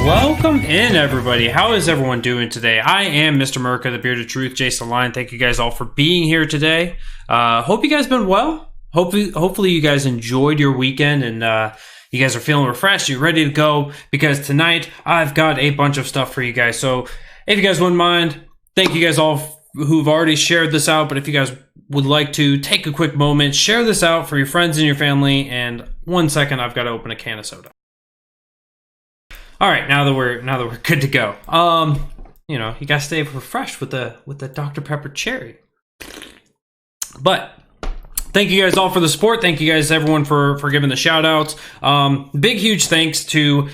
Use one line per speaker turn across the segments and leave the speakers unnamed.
Welcome in, everybody. How is everyone doing today? I am Mr. Merca, the Bearded Truth, Jason Lyon. Thank you guys all for being here today. Hope you guys been well. Hopefully you guys enjoyed your weekend and you guys are feeling refreshed. You're ready to go because tonight I've got a bunch of stuff for you guys. So if you guys wouldn't mind, thank you guys all who've already shared this out. But if you guys would like to take a quick moment, share this out for your friends and your family. And 1 second, I've got to open a can of soda. All right, now that we're good to go. You know, you gotta stay refreshed with the Dr. Pepper cherry. But thank you guys all for the support. Thank you guys, everyone, for giving the shout outs. Big, huge thanks to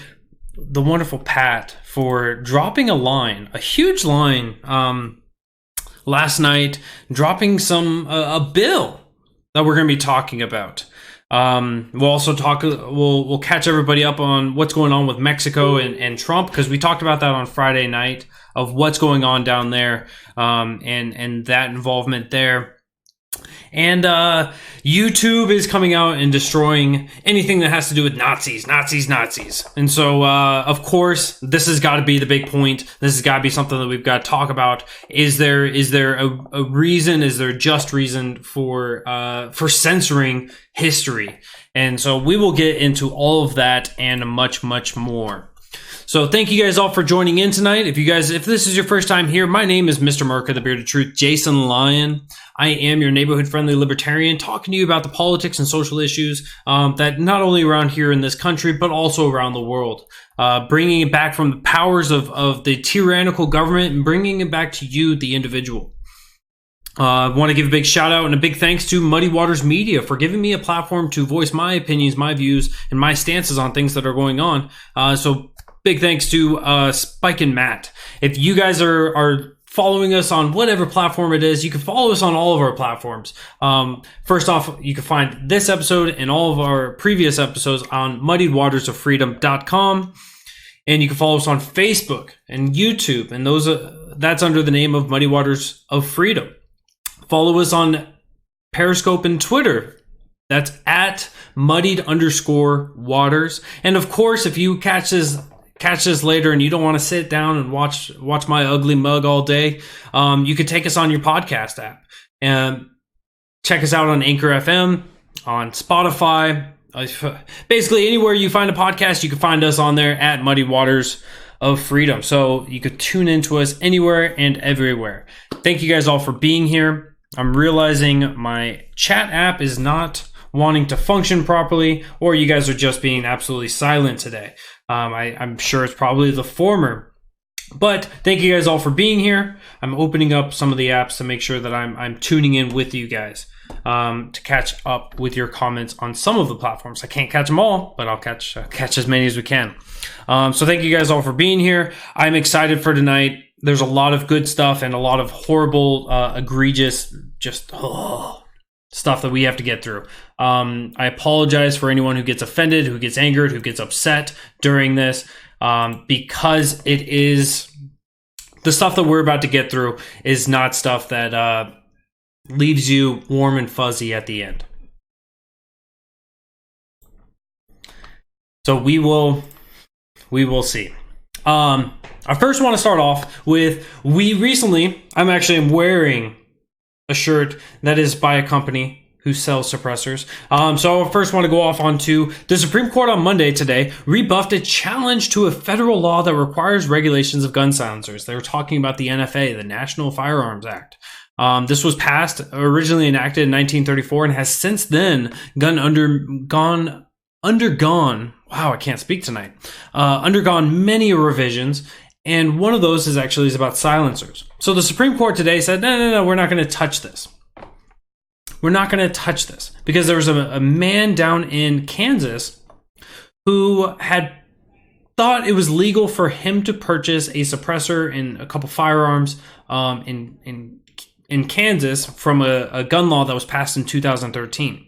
the wonderful Pat for dropping a huge line last night, dropping a bill that we're gonna be talking about. We'll also we'll catch everybody up on what's going on with Mexico and Trump, because we talked about that on Friday night of what's going on down there, and that involvement there. And YouTube is coming out and destroying anything that has to do with Nazis. And so, of course, this has got to be the big point. This has got to be something that we've got to talk about. Is there a reason? Is there a just reason for censoring history? And so we will get into all of that and much, much more. So thank you guys all for joining in tonight. If this is your first time here, my name is Mr. Merca, the Bearded Truth, Jason Lyon. I am your neighborhood-friendly libertarian, talking to you about the politics and social issues that not only around here in this country, but also around the world. Bringing it back from the powers of the tyrannical government and bringing it back to you, the individual. I want to give a big shout out and a big thanks to Muddy Waters Media for giving me a platform to voice my opinions, my views, and my stances on things that are going on. So big thanks to Spike and Matt. If you guys are following us on whatever platform it is, you can follow us on all of our platforms. First off, you can find this episode and all of our previous episodes on muddiedwatersoffreedom.com. And you can follow us on Facebook and YouTube. And that's under the name of Muddy Waters of Freedom. Follow us on Periscope and Twitter. That's at muddied_waters. And of course, if you catch this later and you don't want to sit down and watch my ugly mug all day, you could take us on your podcast app and check us out on Anchor FM, on Spotify. Basically, anywhere you find a podcast, you can find us on there at Muddy Waters of Freedom. So you could tune into us anywhere and everywhere. Thank you guys all for being here. I'm realizing my chat app is not wanting to function properly, or you guys are just being absolutely silent today. I'm sure it's probably the former. But thank you guys all for being here. I'm opening up some of the apps to make sure that I'm tuning in with you guys to catch up with your comments on some of the platforms. I can't catch them all, but I'll catch as many as we can. So thank you guys all for being here. I'm excited for tonight. There's a lot of good stuff and a lot of horrible, egregious, stuff that we have to get through. I apologize for anyone who gets offended, who gets angered, who gets upset during this, because it is the stuff that we're about to get through is not stuff that leaves you warm and fuzzy at the end. So we will see. I first want to start off with I'm wearing a shirt that is by a company who sells suppressors. So I first want to go off onto the Supreme Court on Monday today rebuffed a challenge to a federal law that requires regulations of gun silencers. They were talking about the NFA, the National Firearms Act. This was originally enacted in 1934 and has since then undergone many revisions. And one of those is about silencers. So the Supreme Court today said, no, we're not going to touch this. We're not going to touch this because there was a man down in Kansas who had thought it was legal for him to purchase a suppressor and a couple firearms in Kansas from a gun law that was passed in 2013.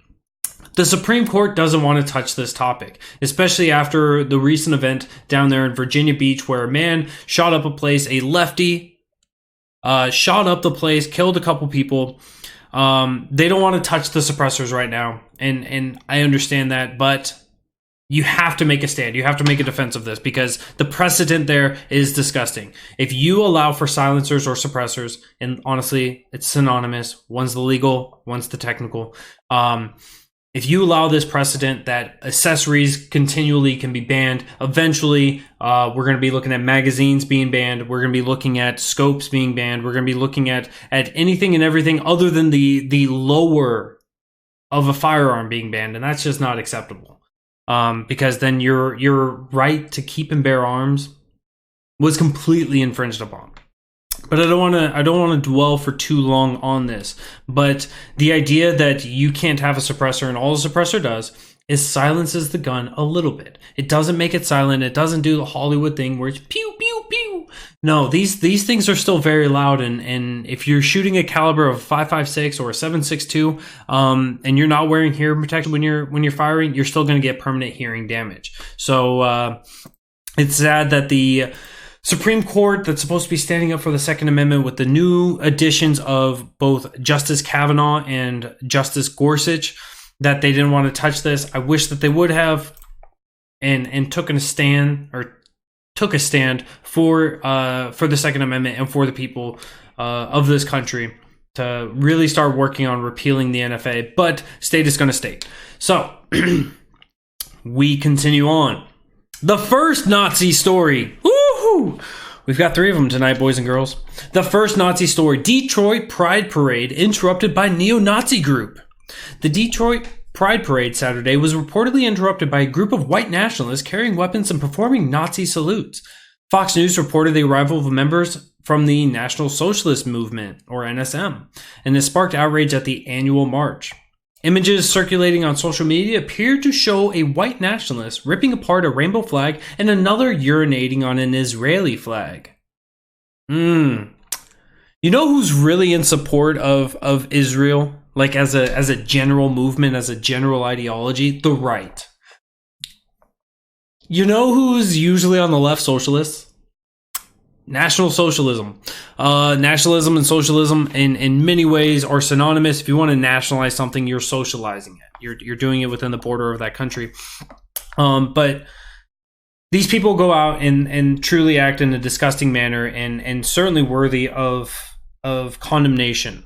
The Supreme Court doesn't want to touch this topic, especially after the recent event down there in Virginia Beach where a man shot up a place, a lefty, shot up the place, killed a couple people. They don't want to touch the suppressors right now, and I understand that, but You have to make a stand. You have to make a defense of this because the precedent there is disgusting. If you allow for silencers or suppressors, and honestly, it's synonymous. One's the legal, one's the technical. If you allow this precedent that accessories continually can be banned, eventually we're going to be looking at magazines being banned. We're going to be looking at scopes being banned. We're going to be looking at anything and everything other than the lower of a firearm being banned, and that's just not acceptable. Because then your right to keep and bear arms was completely infringed upon. But I don't want to dwell for too long on this. But the idea that you can't have a suppressor and all the suppressor does is silences the gun a little bit. It doesn't make it silent. It doesn't do the Hollywood thing where it's pew pew pew. No, these things are still very loud. And if you're shooting a caliber of 5.56 or a 7.62, and you're not wearing hearing protection when you're firing, you're still going to get permanent hearing damage. So it's sad that the Supreme Court that's supposed to be standing up for the Second Amendment with the new additions of both Justice Kavanaugh and Justice Gorsuch, that they didn't want to touch this. I wish that they would have and took a stand for the Second Amendment and for the people of this country to really start working on repealing the NFA. But state is going to state. So we continue on. The first Nazi story. Woohoo! We've got 3 of them tonight, boys and girls. The first Nazi story. Detroit Pride Parade interrupted by neo-Nazi group. The Detroit Pride Parade Saturday was reportedly interrupted by a group of white nationalists carrying weapons and performing Nazi salutes. Fox News reported the arrival of members from the National Socialist movement, or NSM, and it sparked outrage at the annual march. Images circulating on social media appeared to show a white nationalist ripping apart a rainbow flag and another urinating on an Israeli flag. You know who's really in support of Israel? Like as a general movement, as a general ideology? The right. You know who's usually on the left? Socialists. National Socialism. Nationalism and socialism in many ways are synonymous. If you want to nationalize something, you're socializing it. You're doing it within the border of that country. But these people go out and truly act in a disgusting manner and certainly worthy of condemnation.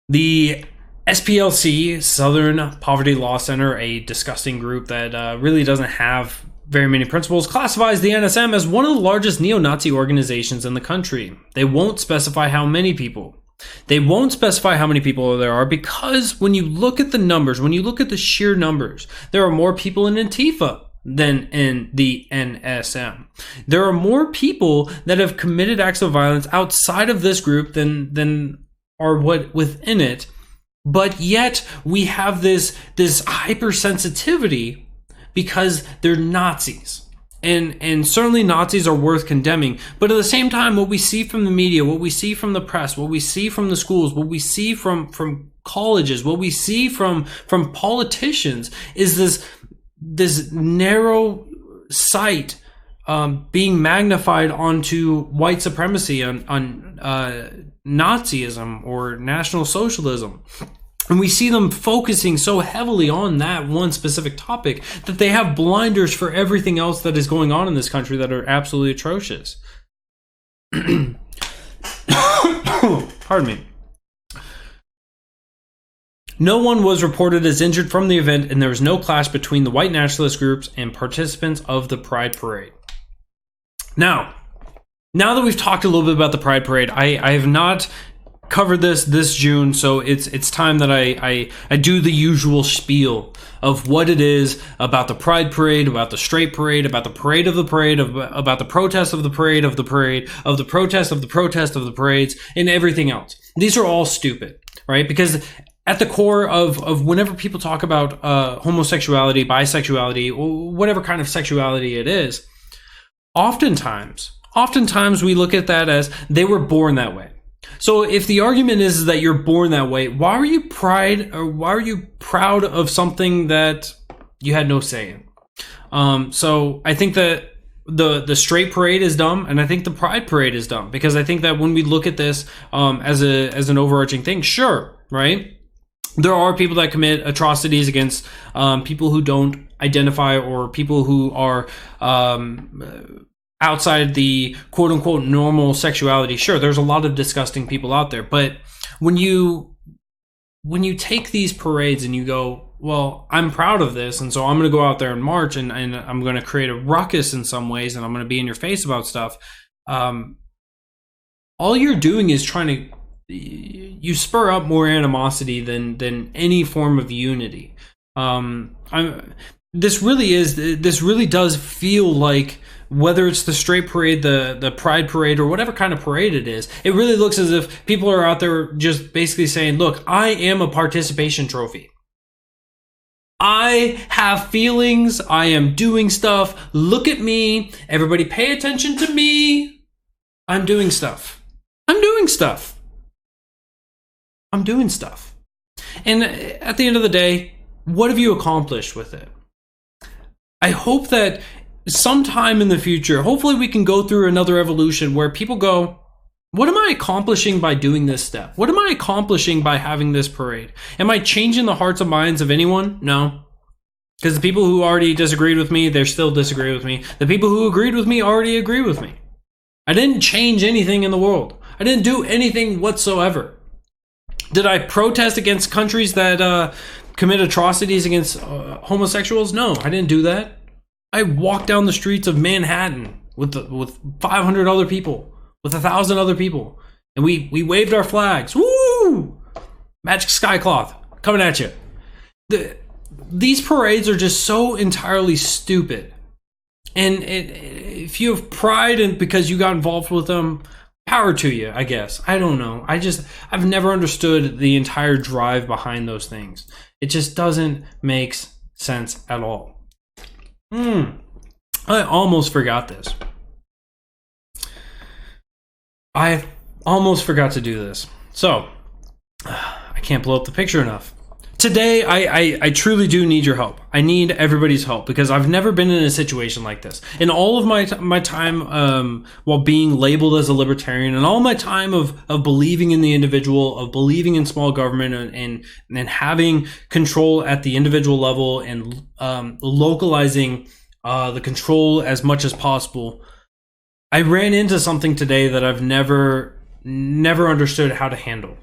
The SPLC, Southern Poverty Law Center, a disgusting group that really doesn't have very many principles, classifies the NSM as one of the largest neo-Nazi organizations in the country. They won't specify how many people. They won't specify how many people there are because when you look at the numbers, when you look at the sheer numbers, there are more people in Antifa than in the NSM. There are more people that have committed acts of violence outside of this group than are what within it. But yet we have this hypersensitivity because they're Nazis. And certainly Nazis are worth condemning. But at the same time, what we see from the media, what we see from the press, what we see from the schools, what we see from colleges, what we see from politicians is this narrow sight being magnified onto white supremacy, on Nazism or National Socialism. And we see them focusing so heavily on that one specific topic that they have blinders for everything else that is going on in this country that are absolutely atrocious. Pardon me. No one was reported as injured from the event, and there was no clash between the white nationalist groups and participants of the Pride Parade. Now that we've talked a little bit about the Pride Parade, I have not covered this June, so it's time that I do the usual spiel of what it is about the Pride Parade, about the Straight Parade, about the Parade of the Parade, about the protest of the Parade of the Parade, of the protest of the protest of the parades, and everything else. These are all stupid, right? Because at the core of whenever people talk about homosexuality, bisexuality, or whatever kind of sexuality it is, oftentimes we look at that as they were born that way. So if the argument is that you're born that way, why are you proud of something that you had no say in? So I think that the Straight Parade is dumb, and I think the Pride Parade is dumb, because I think that when we look at this as an overarching thing, sure, right? there are people that commit atrocities against people who don't identify, or people who are outside the quote unquote normal sexuality. Sure, there's a lot of disgusting people out there, but when you take these parades and you go, well, I'm proud of this, and so I'm going to go out there and march, and I'm going to create a ruckus in some ways, and I'm going to be in your face about stuff. All you're doing is trying to, you spur up more animosity than any form of unity. This really does feel like, whether it's the straight parade, the pride parade, or whatever kind of parade it is, it really looks as if people are out there just basically saying, look, I am a participation trophy. I have feelings. I am doing stuff. Look at me. Everybody pay attention to me. I'm doing stuff. I'm doing stuff. I'm doing stuff. And at the end of the day, what have you accomplished with it? I hope that sometime in the future, hopefully we can go through another evolution where people go, what am I accomplishing by doing this step? What am I accomplishing by having this parade? Am I changing the hearts and minds of anyone? No. Because the people who already disagreed with me, they're still disagree with me. The people who agreed with me already agree with me. I didn't change anything in the world. I didn't do anything whatsoever. Did I protest against countries that commit atrocities against homosexuals? No, I didn't do that. I walked down the streets of Manhattan with 500 other people, with 1,000 other people, and we waved our flags. Woo! Magic skycloth coming at you. These parades are just so entirely stupid. And if you have pride and because you got involved with them, power to you, I guess. I don't know. I've never understood the entire drive behind those things. It just doesn't make sense at all. I almost forgot this. I almost forgot to do this. So, I can't blow up the picture enough. Today, I truly do need your help. I need everybody's help because I've never been in a situation like this. In all of my time while being labeled as a libertarian, and all my time of believing in the individual, of believing in small government, and having control at the individual level, and localizing the control as much as possible, I ran into something today that I've never understood how to handle.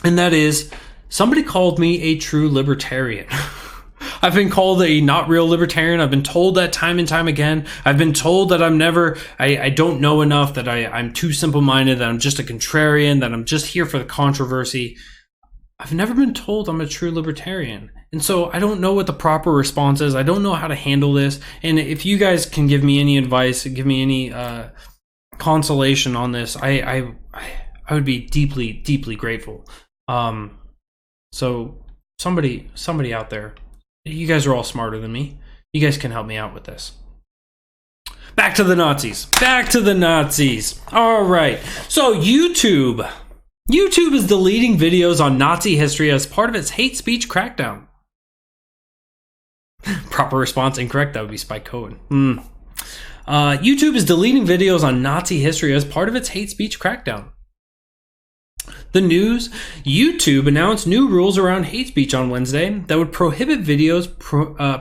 And that is, somebody called me a true libertarian. I've been called a not real libertarian. I've been told that time and time again. I've been told that I don't know enough, that I'm too simple-minded, that I'm just a contrarian, that I'm just here for the controversy. I've never been told I'm a true libertarian. And so I don't know what the proper response is. I don't know how to handle this. And if you guys can give me any advice, give me any consolation on this, I would be deeply, deeply grateful. So somebody out there, you guys are all smarter than me. You guys can help me out with this. Back to the Nazis. Back to the Nazis. All right. So YouTube is deleting videos on Nazi history as part of its hate speech crackdown. Proper response incorrect. That would be Spike Cohen. YouTube is deleting videos on Nazi history as part of its hate speech crackdown. The news: YouTube announced new rules around hate speech on Wednesday that would prohibit videos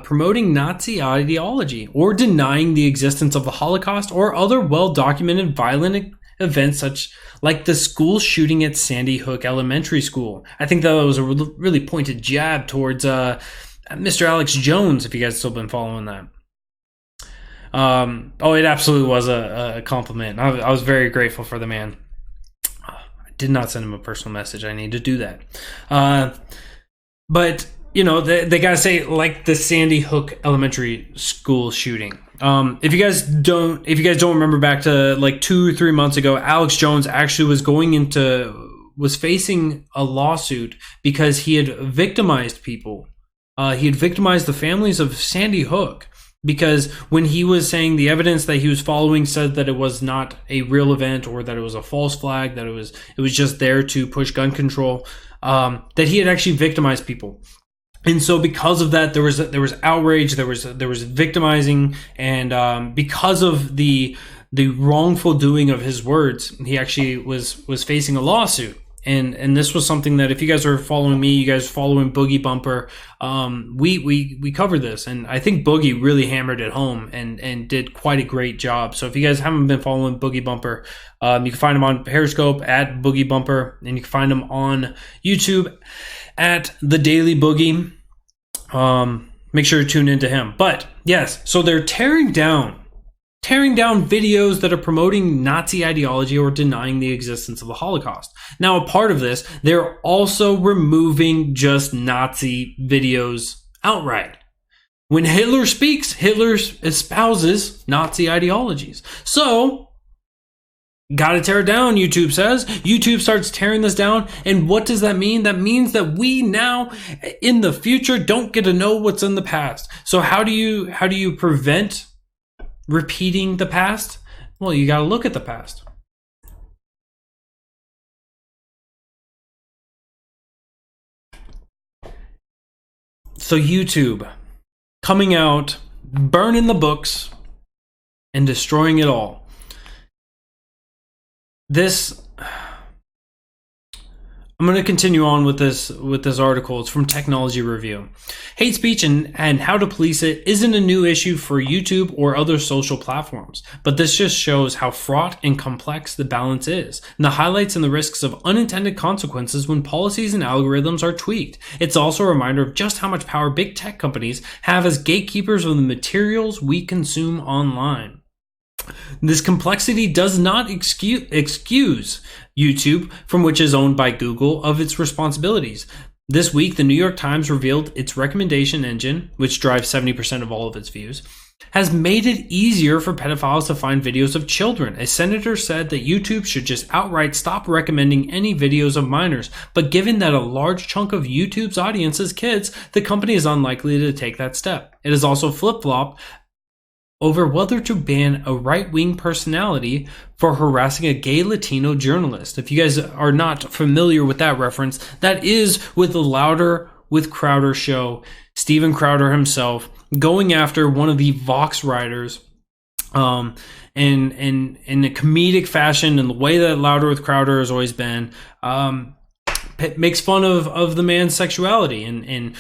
promoting Nazi ideology or denying the existence of the Holocaust or other well-documented violent events such like the school shooting at Sandy Hook Elementary School. I think that was a really pointed jab towards Mr. Alex Jones, if you guys have still been following that. It absolutely was a compliment. I was very grateful for the man. Did not send him a personal message. I need to do that. But you know, they gotta say, like the Sandy Hook Elementary School shooting. If you guys don't remember back to like 2 or 3 months ago, Alex Jones actually was facing a lawsuit because he had victimized people. He had victimized the families of Sandy Hook. Because when he was saying the evidence that he was following said that it was not a real event, or that it was a false flag, that it was just there to push gun control, that he had actually victimized people. And so because of that, there was outrage, there was victimizing, and because of the wrongful doing of his words, he actually was facing a lawsuit. and this was something that if you guys are following me, you guys following Boogie Bumper, we covered this, and I think Boogie really hammered it home and did quite a great job. So if you guys haven't been following Boogie Bumper, you can find him on Periscope at Boogie Bumper, and you can find him on YouTube at The Daily Boogie. Make sure to tune into him. But yes, so they're tearing down videos that are promoting Nazi ideology or denying the existence of the Holocaust. Now, a part of this, they're also removing just Nazi videos outright. When Hitler speaks, Hitler espouses Nazi ideologies. So, gotta tear it down, YouTube says. YouTube starts tearing this down. And what does that mean? That means that we now, in the future, don't get to know what's in the past. So how do you prevent repeating the past? Well, you gotta look at the past. So YouTube coming out, burning the books, and destroying it all. I'm going to continue on with this article. It's from Technology Review. Hate speech and how to police it isn't a new issue for YouTube or other social platforms, but this just shows how fraught and complex the balance is, and the highlights and the risks of unintended consequences when policies and algorithms are tweaked. It's also a reminder of just how much power big tech companies have as gatekeepers of the materials we consume online. This complexity does not excuse YouTube, from which is owned by Google, of its responsibilities. This week, the New York Times revealed its recommendation engine, which drives 70% of all of its views, has made it easier for pedophiles to find videos of children. A senator said that YouTube should just outright stop recommending any videos of minors, but given that a large chunk of YouTube's audience is kids, the company is unlikely to take that step. It has also flip-flopped over whether to ban a right-wing personality for harassing a gay Latino journalist. If you guys are not familiar with that reference, that is with the Louder with Crowder show, Steven Crowder himself going after one of the Vox writers in a comedic fashion, and the way that Louder with Crowder has always been, makes fun of the man's sexuality, and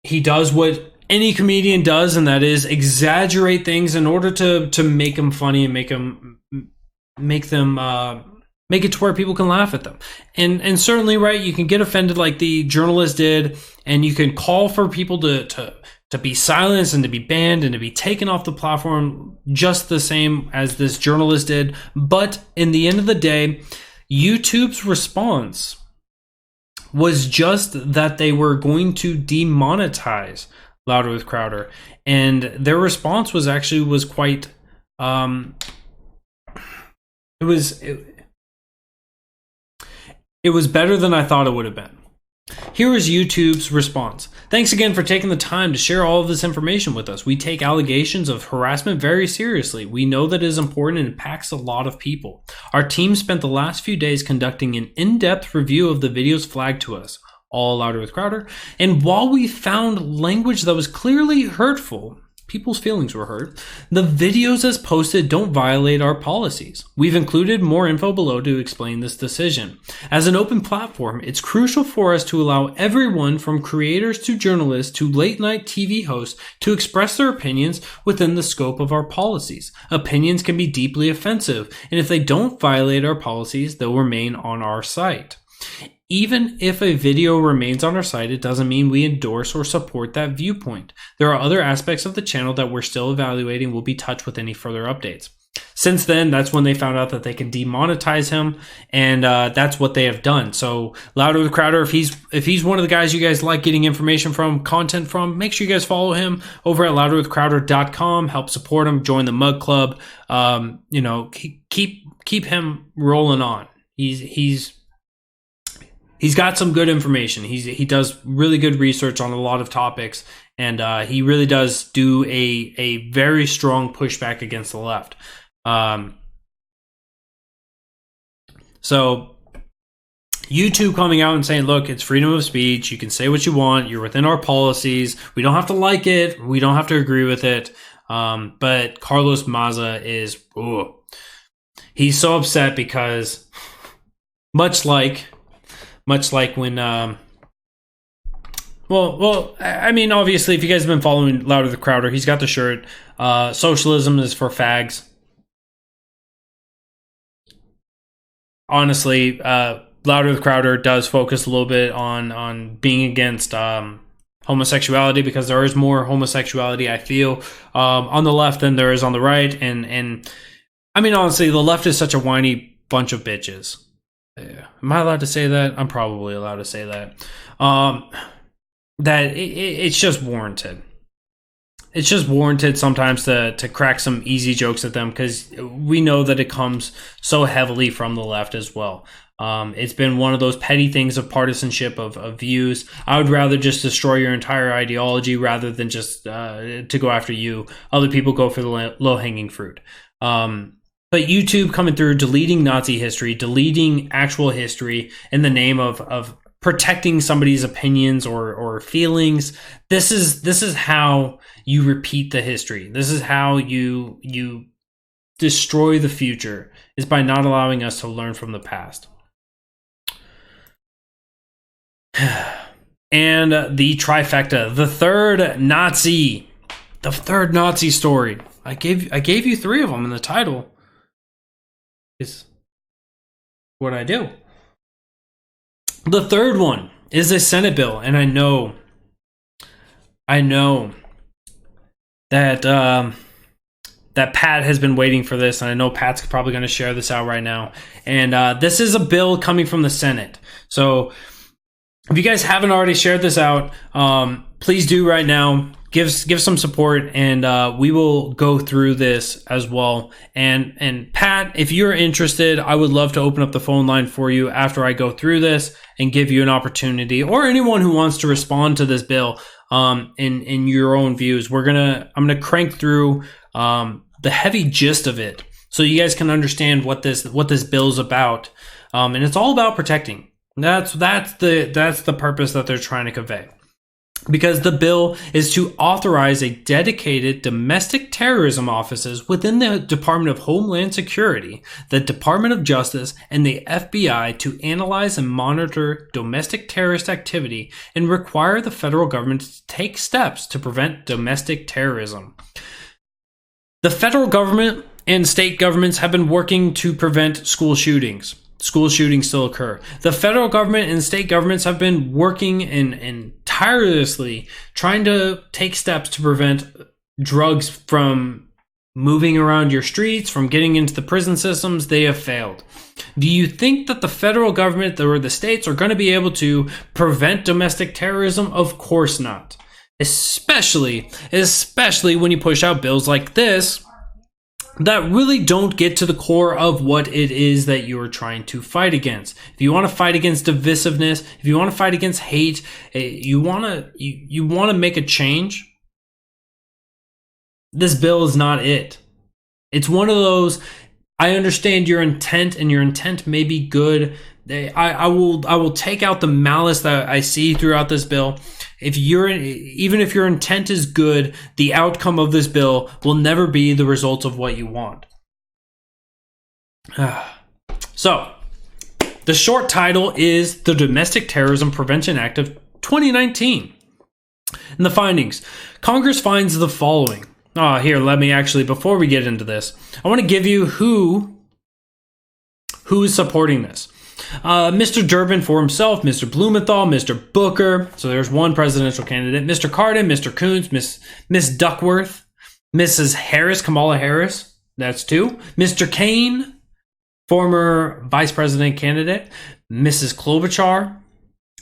he does what any comedian does, and that is exaggerate things in order to make them funny and make it to where people can laugh at them. And certainly, right, you can get offended like the journalist did, and you can call for people to be silenced and to be banned and to be taken off the platform just the same as this journalist did. But in the end of the day, YouTube's response was just that they were going to demonetize Louder with Crowder, and their response was quite it was better than I thought it would have been. Here is YouTube's response. Thanks again for taking the time to share all of this information with us. We take allegations of harassment very seriously. We know that it is important and impacts a lot of people. Our team spent the last few days conducting an in-depth review of the videos flagged to us, all Louder with Crowder, and while we found language that was clearly hurtful, people's feelings were hurt, the videos as posted don't violate our policies. We've included more info below to explain this decision. As an open platform, it's crucial for us to allow everyone from creators to journalists to late-night TV hosts to express their opinions within the scope of our policies. Opinions can be deeply offensive, and if they don't violate our policies, they'll remain on our site. Even if a video remains on our site, it doesn't mean we endorse or support that viewpoint. There are other aspects of the channel that we're still evaluating and will be touched with any further updates. Since then, that's when they found out that they can demonetize him, and that's what they have done. So Louder with Crowder, if he's one of the guys you guys like getting information from, content from, make sure you guys follow him over at louderwithcrowder.com. Help support him, join the Mug Club. Keep him rolling on. He's got some good information. He does really good research on a lot of topics, and he really does do a very strong pushback against the left. So YouTube coming out and saying, look, it's freedom of speech. You can say what you want. You're within our policies. We don't have to like it. We don't have to agree with it. But Carlos Maza he's so upset because much like much like when I mean, obviously, if you guys have been following Louder the Crowder, he's got the shirt. Socialism is for fags. Honestly, Louder the Crowder does focus a little bit on being against homosexuality, because there is more homosexuality, I feel, on the left than there is on the right. And I mean, honestly, the left is such a whiny bunch of bitches. Am I allowed to say that? I'm probably allowed to say that. That it's just warranted. It's just warranted sometimes to crack some easy jokes at them, because we know that it comes so heavily from the left as well. It's been one of those petty things of partisanship of views. I would rather just destroy your entire ideology rather than just to go after you. Other people go for the low-hanging fruit. But YouTube coming through, deleting Nazi history, deleting actual history in the name of protecting somebody's opinions or feelings. This is how you repeat the history. This is how you destroy the future, is by not allowing us to learn from the past. And the trifecta, the third Nazi story. I gave you 3 of them in the title. Is what I do. The third one is a Senate bill, and I know that that Pat has been waiting for this, and I know Pat's probably going to share this out right now. And this is a bill coming from the Senate. So if you guys haven't already shared this out, please do right now. Give some support, and we will go through this as well. And Pat, if you're interested, I would love to open up the phone line for you after I go through this and give you an opportunity, or anyone who wants to respond to this bill in your own views. I'm gonna crank through the heavy gist of it, so you guys can understand what this bill is about. And it's all about protecting. That's the purpose that they're trying to convey. Because the bill is to authorize a dedicated domestic terrorism offices within the Department of Homeland Security, the Department of Justice, and the FBI to analyze and monitor domestic terrorist activity and require the federal government to take steps to prevent domestic terrorism. The federal government and state governments have been working to prevent school shootings. School shootings still occur. The federal government and state governments have been working and tirelessly trying to take steps to prevent drugs from moving around your streets, from getting into the prison systems. They have failed. Do you think that the federal government or the states are going to be able to prevent domestic terrorism? Of course not. Especially when you push out bills like this that really don't get to the core of what it is that you are trying to fight against. If you want to fight against divisiveness, if you want to fight against hate, you want to make a change, this bill is not it. It's one of those, I understand your intent, and your intent may be good. I will take out the malice that I see throughout this bill. Even if your intent is good, the outcome of this bill will never be the result of what you want. So, the short title is the Domestic Terrorism Prevention Act of 2019. And the findings. Congress finds the following. Here, let me actually, before we get into this, I want to give you who is supporting this. Mr. Durbin for himself, Mr. Blumenthal, Mr. Booker. So there's one presidential candidate. Mr. Cardin, Mr. Coons, Miss Duckworth, Mrs. Harris, Kamala Harris. That's 2. Mr. Kane, former vice president candidate. Mrs. Klobuchar,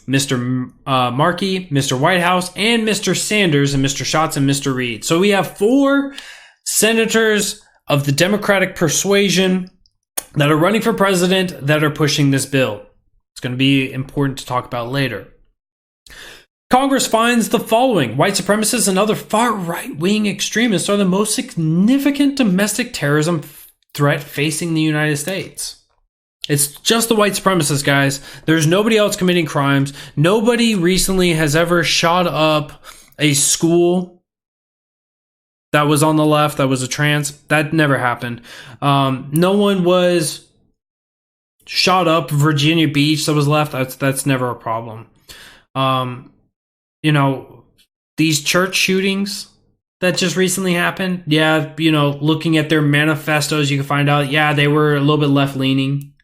Mr. Markey, Mr. Whitehouse, and Mr. Sanders, and Mr. Schatz, and Mr. Reed. So we have 4 senators of the Democratic persuasion that are running for president that are pushing this bill. It's going to be important to talk about later. Congress finds the following. White supremacists and other far right-wing extremists are the most significant domestic terrorism threat facing the United States. It's just the white supremacists, guys. There's nobody else committing crimes. Nobody recently has ever shot up a school that was on the left, that was a trans. That never happened. No one was shot up Virginia Beach that was left. That's never a problem. You know, these church shootings that just recently happened. Yeah, you know, looking at their manifestos, you can find out, yeah, they were a little bit left-leaning.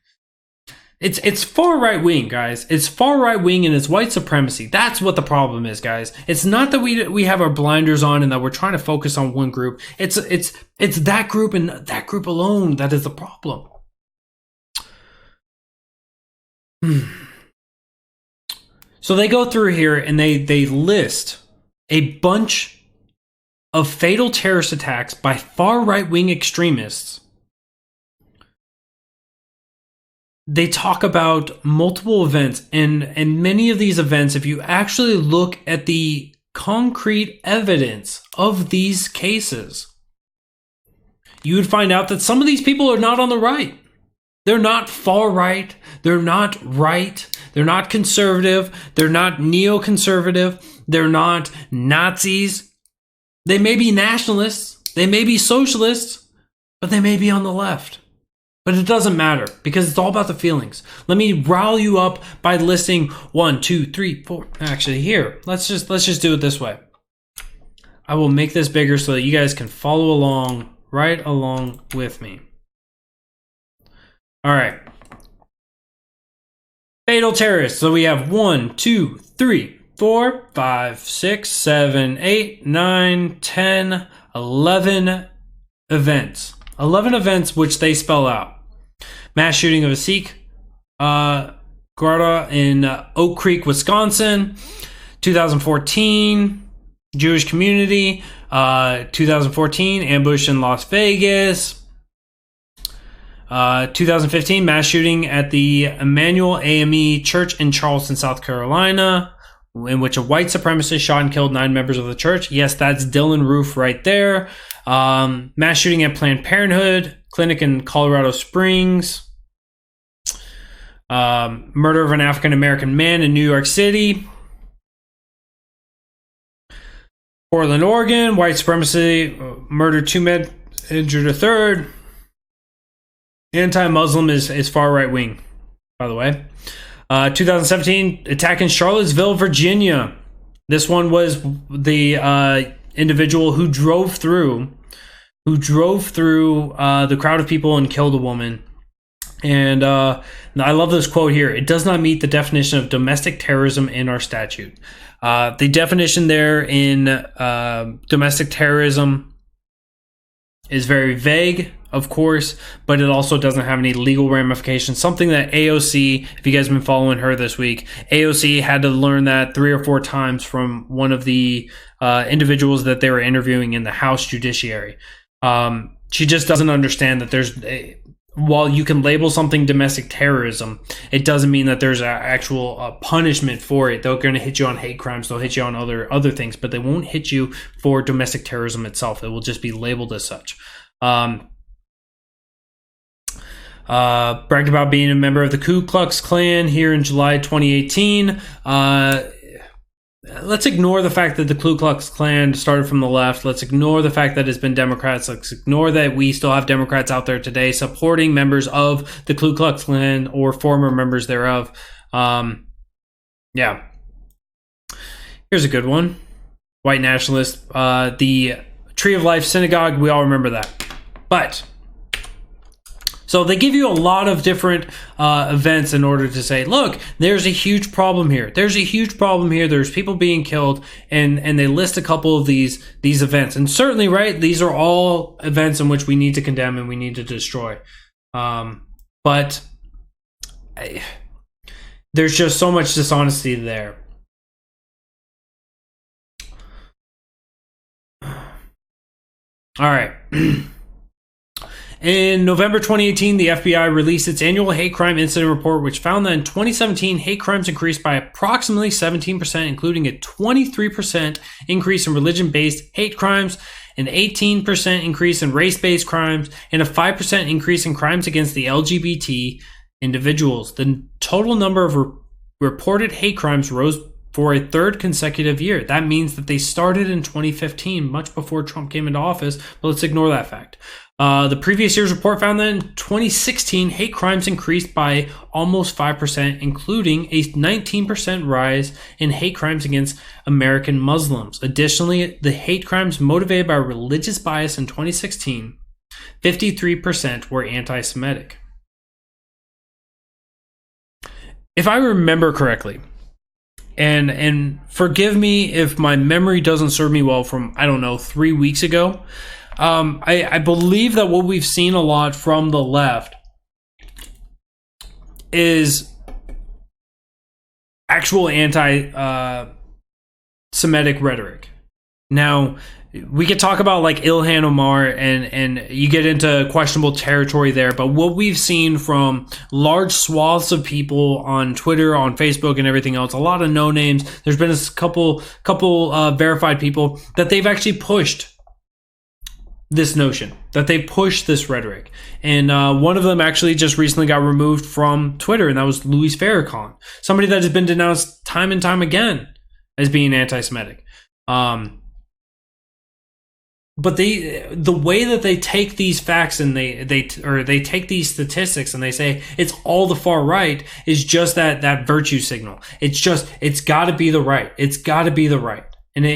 It's far right-wing, guys. It's far right-wing and it's white supremacy. That's what the problem is, guys. It's not that we have our blinders on and that we're trying to focus on one group. It's that group and that group alone that is the problem. So they go through here and they list a bunch of fatal terrorist attacks by far right-wing extremists. They talk about multiple events, and many of these events, if you actually look at the concrete evidence of these cases, you would find out that some of these people are not on the right. They're not far right. They're not right. They're not conservative. They're not neoconservative. They're not Nazis. They may be nationalists. They may be socialists, but they may be on the left. But it doesn't matter because it's all about the feelings. Let me rile you up by listing 1, 2, 3, 4. Actually, here, let's just do it this way. I will make this bigger so that you guys can follow along, right along with me. All right. Fatal terrorists. So we have 1, 2, 3, 4, 5, 6, 7, 8, 9, 10, 11 events. 11 events which they spell out. Mass shooting of a Sikh Gurdwara in Oak Creek, Wisconsin. 2014, Jewish community. 2014, ambush in Las Vegas. 2015, mass shooting at the Emmanuel AME Church in Charleston, South Carolina, in which a white supremacist shot and killed 9 members of the church. Yes, that's Dylan Roof right there. Mass shooting at Planned Parenthood clinic in Colorado Springs. Murder of an African-American man in New York City. Portland, Oregon, white supremacy, murdered 2 men, injured a 3rd. Anti-Muslim is far right-wing, by the way. 2017, attack in Charlottesville, Virginia. This one was the individual who drove through the crowd of people and killed a woman. And I love this quote here. It does not meet the definition of domestic terrorism in our statute. The definition there in domestic terrorism is very vague, of course, but it also doesn't have any legal ramifications. Something that AOC, if you guys have been following her this week, AOC had to learn that 3 or 4 times from one of the individuals that they were interviewing in the House Judiciary. She just doesn't understand that while you can label something domestic terrorism, it doesn't mean that there's an actual punishment for it. They're going to hit you on hate crimes. They'll hit you on other things, but they won't hit you for domestic terrorism itself. It will just be labeled as such. Bragged about being a member of the Ku Klux Klan here in July 2018. Let's ignore the fact that the Ku Klux Klan started from the left. Let's ignore the fact that it's been Democrats. Let's ignore that we still have Democrats out there today supporting members of the Ku Klux Klan or former members thereof. Yeah. Here's a good one. White nationalist. The Tree of Life Synagogue. We all remember that. But so they give you a lot of different events in order to say, look, there's a huge problem here. There's a huge problem here. There's people being killed, and they list a couple of these events. And certainly, right, these are all events in which we need to condemn and we need to destroy. But there's just so much dishonesty there. All right. In November 2018, the FBI released its annual hate crime incident report, which found that in 2017, hate crimes increased by approximately 17%, including a 23% increase in religion-based hate crimes, an 18% increase in race-based crimes, and a 5% increase in crimes against the LGBT individuals. The total number of reported hate crimes rose for a third consecutive year. That means that they started in 2015, much before Trump came into office, but let's ignore that fact. The previous year's report found that in 2016, hate crimes increased by almost 5%, including a 19% rise in hate crimes against American Muslims. Additionally, the hate crimes motivated by religious bias in 2016, 53% were anti-Semitic. If I remember correctly, and forgive me if my memory doesn't serve me well from, 3 weeks ago, I believe that what we've seen a lot from the left is actual anti-Semitic rhetoric. Now, we could talk about like Ilhan Omar and you get into questionable territory there, but what we've seen from large swaths of people on Twitter, on Facebook, and everything else, a lot of no names. There's been a couple verified people that they've actually pushed this notion, that they pushed this rhetoric, and one of them actually just recently got removed from Twitter, and that was Louis Farrakhan, somebody that has been denounced time and time again as being anti-Semitic. But the way that they take these facts and they take these statistics and they say it's all the far right is just that virtue signal. It's got to be the right. It's got to be the right, and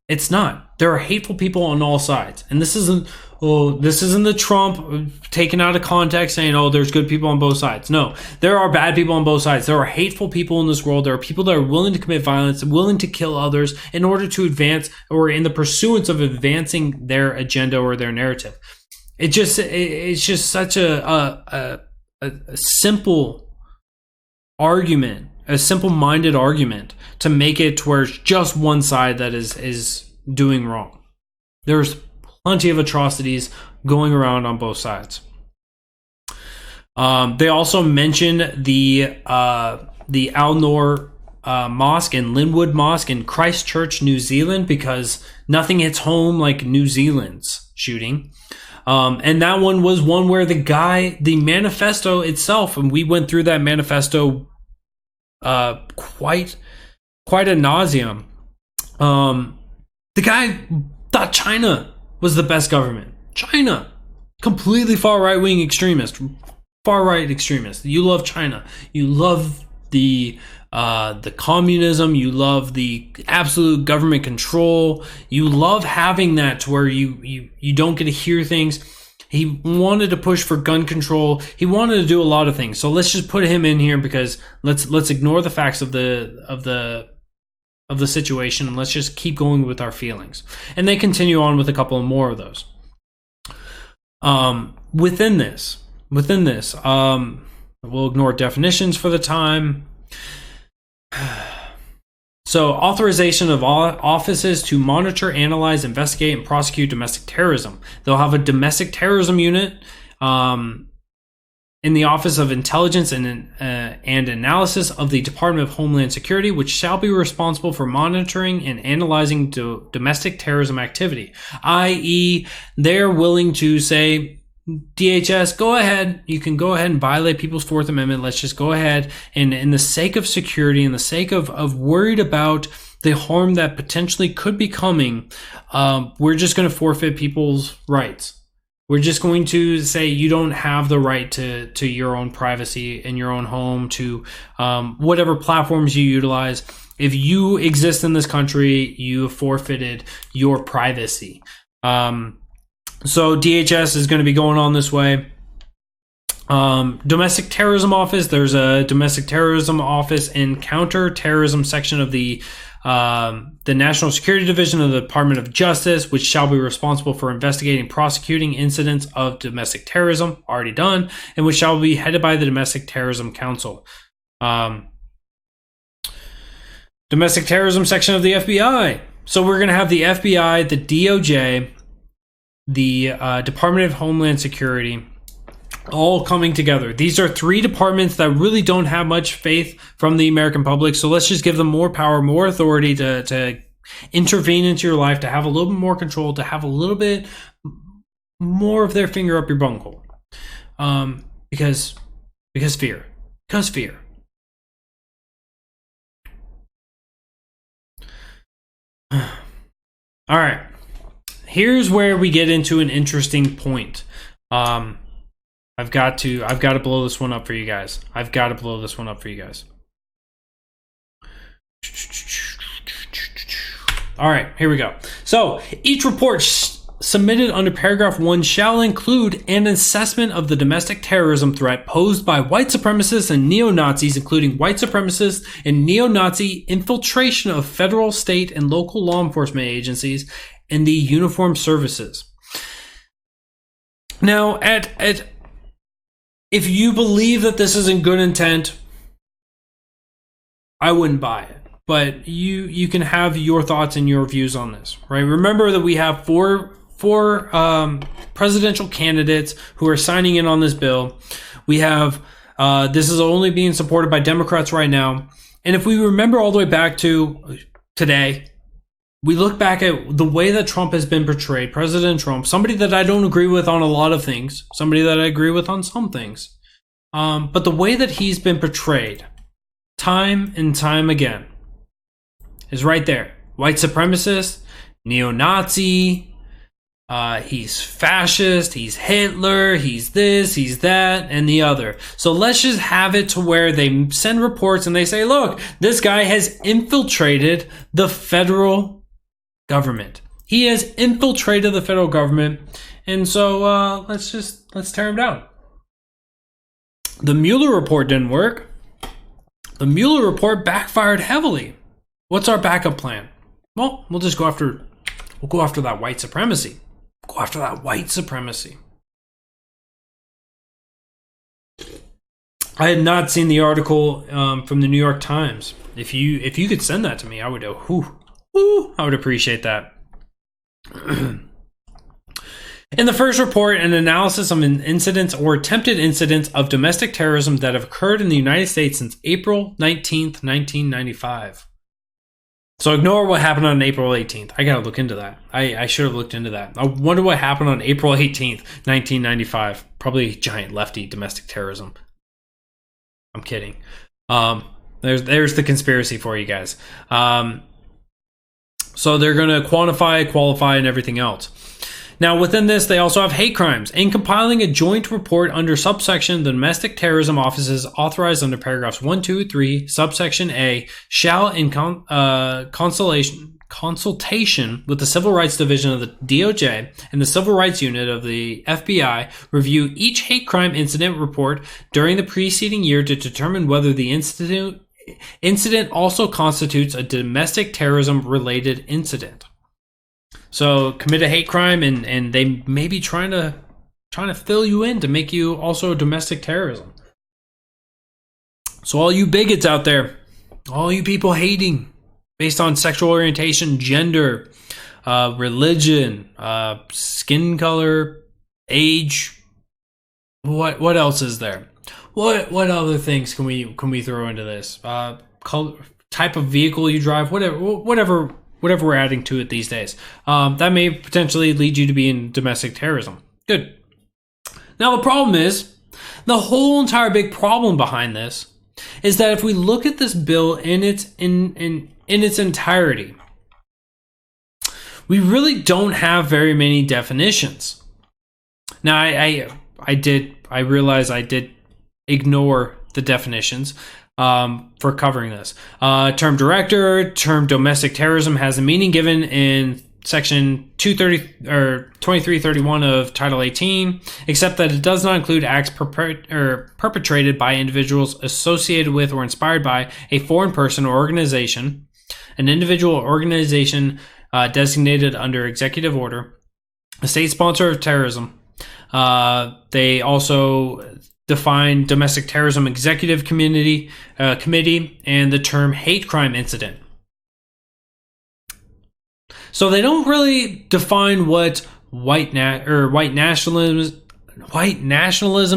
it's not. There are hateful people on all sides, and this isn't the Trump taken out of context saying, oh, there's good people on both sides. No, there are bad people on both sides. There are hateful people in this world. There are people that are willing to commit violence, willing to kill others in order to advance, or in the pursuance of advancing their agenda or their narrative. It's just such a simple argument, a simple-minded argument to make it to where it's just one side that is doing wrong. There's plenty of atrocities going around on both sides. They also mentioned the Al Noor Mosque and Linwood Mosque in Christchurch, New Zealand, because nothing hits home like New Zealand's shooting. And that one was one where the manifesto itself, and we went through that manifesto quite ad nauseum. The guy thought China was the best government. China, completely far right-wing extremist, far-right extremist. You love China. You love the communism. You love the absolute government control. You love having that to where you don't get to hear things. He wanted to push for gun control. He wanted to do a lot of things. So let's just put him in here because let's ignore the facts of the situation, and let's just keep going with our feelings. And they continue on with a couple more of those. Within this, we'll ignore definitions for the time. So, authorization of offices to monitor, analyze, investigate, and prosecute domestic terrorism. They'll have a domestic terrorism unit in the Office of Intelligence and Analysis of the Department of Homeland Security, which shall be responsible for monitoring and analyzing domestic terrorism activity. I.e., they're willing to say, DHS, go ahead. You can go ahead and violate people's Fourth Amendment. Let's just go ahead and, in the sake of security, in the sake of worried about the harm that potentially could be coming, we're just going to forfeit people's rights. We're just going to say you don't have the right to your own privacy in your own home, to whatever platforms you utilize. If you exist in this country, you have forfeited your privacy. So DHS is going to be going on this way. Domestic Terrorism Office. There's a Domestic Terrorism Office and Counter-Terrorism section of the National Security Division of the Department of Justice, which shall be responsible for investigating and prosecuting incidents of domestic terrorism, already done, and which shall be headed by the Domestic Terrorism Council. Domestic Terrorism section of the FBI. So we're going to have the FBI, the DOJ, the Department of Homeland Security, all coming together. These are three departments that really don't have much faith from the American public. So let's just give them more power, more authority to intervene into your life, to have a little bit more control, to have a little bit more of their finger up your bunghole. Because fear. Because fear. All right. Here's where we get into an interesting point. I've got to blow this one up for you guys. All right, here we go. So each report submitted under paragraph 1 shall include an assessment of the domestic terrorism threat posed by white supremacists and neo-Nazis, including white supremacists and neo-Nazi infiltration of federal, state, and local law enforcement agencies and the uniformed services. Now, if you believe that this is in good intent, I wouldn't buy it. But you can have your thoughts and your views on this, right? Remember that we have four presidential candidates who are signing in on this bill. We have this is only being supported by Democrats right now. And if we remember all the way back to today, we look back at the way that Trump has been portrayed, President Trump, somebody that I don't agree with on a lot of things, somebody that I agree with on some things. But the way that he's been portrayed time and time again is right there. White supremacist, neo-Nazi, he's fascist, he's Hitler, he's this, he's that, and the other. So let's just have it to where they send reports and they say, look, this guy has infiltrated the federal government. He has infiltrated the federal government. And so let's tear him down. The Mueller report didn't work. The Mueller report backfired heavily. What's our backup plan? Well, we'll go after that white supremacy. I had not seen the article from the New York Times. If you could send that to me, I would I would appreciate that. In the first report, an analysis of incidents or attempted incidents of domestic terrorism that have occurred in the United States since April 19th, 1995. So ignore what happened on April 18th. I gotta look into that. I should have looked into that. I wonder what happened on April 18th, 1995. Probably giant lefty domestic terrorism. I'm kidding. There's the conspiracy for you guys. So they're gonna quantify, qualify, and everything else. Now, within this, they also have hate crimes. In compiling a joint report under subsection, the domestic terrorism offices authorized under paragraphs 1, 2, 3, subsection A, shall, in consultation with the Civil Rights Division of the DOJ and the Civil Rights Unit of the FBI, review each hate crime incident report during the preceding year to determine whether the incident also constitutes a domestic terrorism-related incident. So commit a hate crime and they may be trying to fill you in to make you also domestic terrorism. So all you bigots out there, all you people hating based on sexual orientation, gender, religion, skin color, age, what else is there? What other things can we throw into this? Color, type of vehicle you drive, whatever we're adding to it these days. That may potentially lead you to be in domestic terrorism. Good. Now the problem is, the whole entire big problem behind this is that if we look at this bill in its entirety, we really don't have very many definitions. Now I realize I did ignore the definitions for covering this. Term director, term domestic terrorism has a meaning given in section 230 or 2331 of Title 18, except that it does not include acts perpetrated by individuals associated with or inspired by a foreign person or organization, an individual or organization designated under executive order, a state sponsor of terrorism. They also define domestic terrorism executive committee and the term hate crime incident. So they don't really define what white nationalism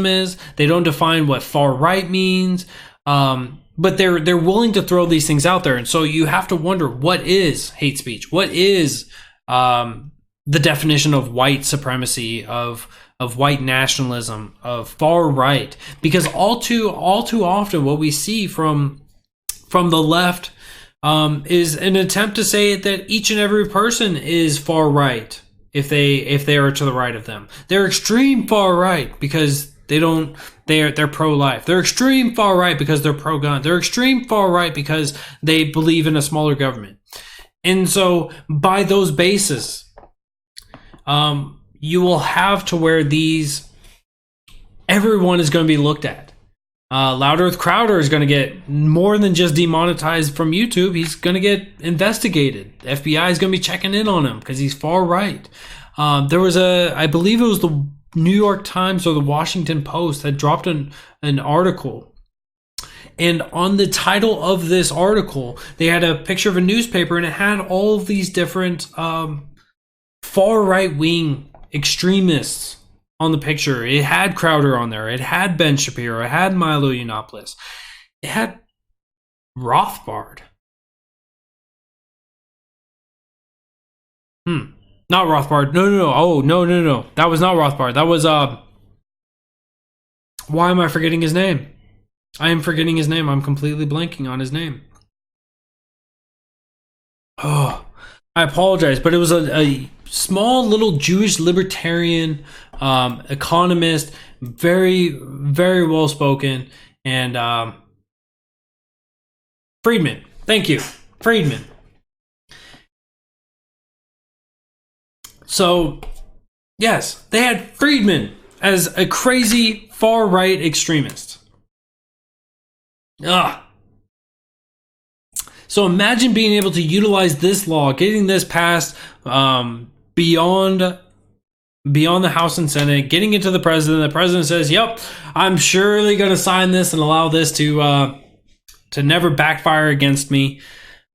is. They don't define what far right means. But they're willing to throw these things out there, and so you have to wonder, what is hate speech? What is the definition of white supremacy, of white nationalism, of far right? Because all too often what we see from the left, is an attempt to say that each and every person is far right if they are to the right of them. They're extreme far right because they're pro-life. They're extreme far right because they're pro-gun. They're extreme far right because they believe in a smaller government. And so by those bases, you will have to where everyone is going to be looked at. Loud Earth Crowder is going to get more than just demonetized from YouTube. He's going to get investigated. The FBI is going to be checking in on him because he's far right. There was I believe it was the New York Times or the Washington Post that dropped an article. And on the title of this article, they had a picture of a newspaper and it had all of these different far right-wing extremists on the picture. It had Crowder on there. It had Ben Shapiro. It had Milo Yiannopoulos. It had Rothbard. Not Rothbard. No. Oh, no. That was not Rothbard. That was, why am I forgetting his name? I am forgetting his name. I'm completely blanking on his name. Oh, I apologize, but it was a small little Jewish libertarian economist, very, very well spoken, and Friedman. Thank you, Friedman. So, yes, they had Friedman as a crazy far right extremist. Ugh. So imagine being able to utilize this law, getting this passed beyond the House and Senate, getting it to the president. The president says, "Yep, I'm surely going to sign this and allow this to never backfire against me."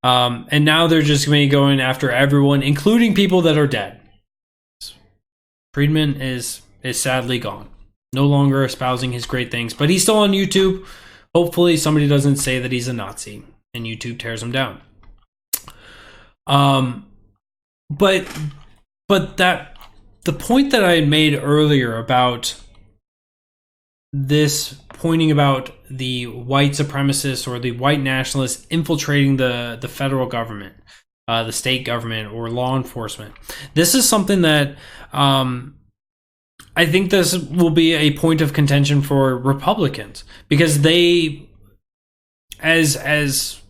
And now they're just going to be going after everyone, including people that are dead. Friedman is sadly gone, no longer espousing his great things, but he's still on YouTube. Hopefully, somebody doesn't say that he's a Nazi and YouTube tears him down. But that the point that I had made earlier about this pointing about the white supremacists or the white nationalists infiltrating the federal government, the state government, or law enforcement. This is something that I think this will be a point of contention for Republicans because they, as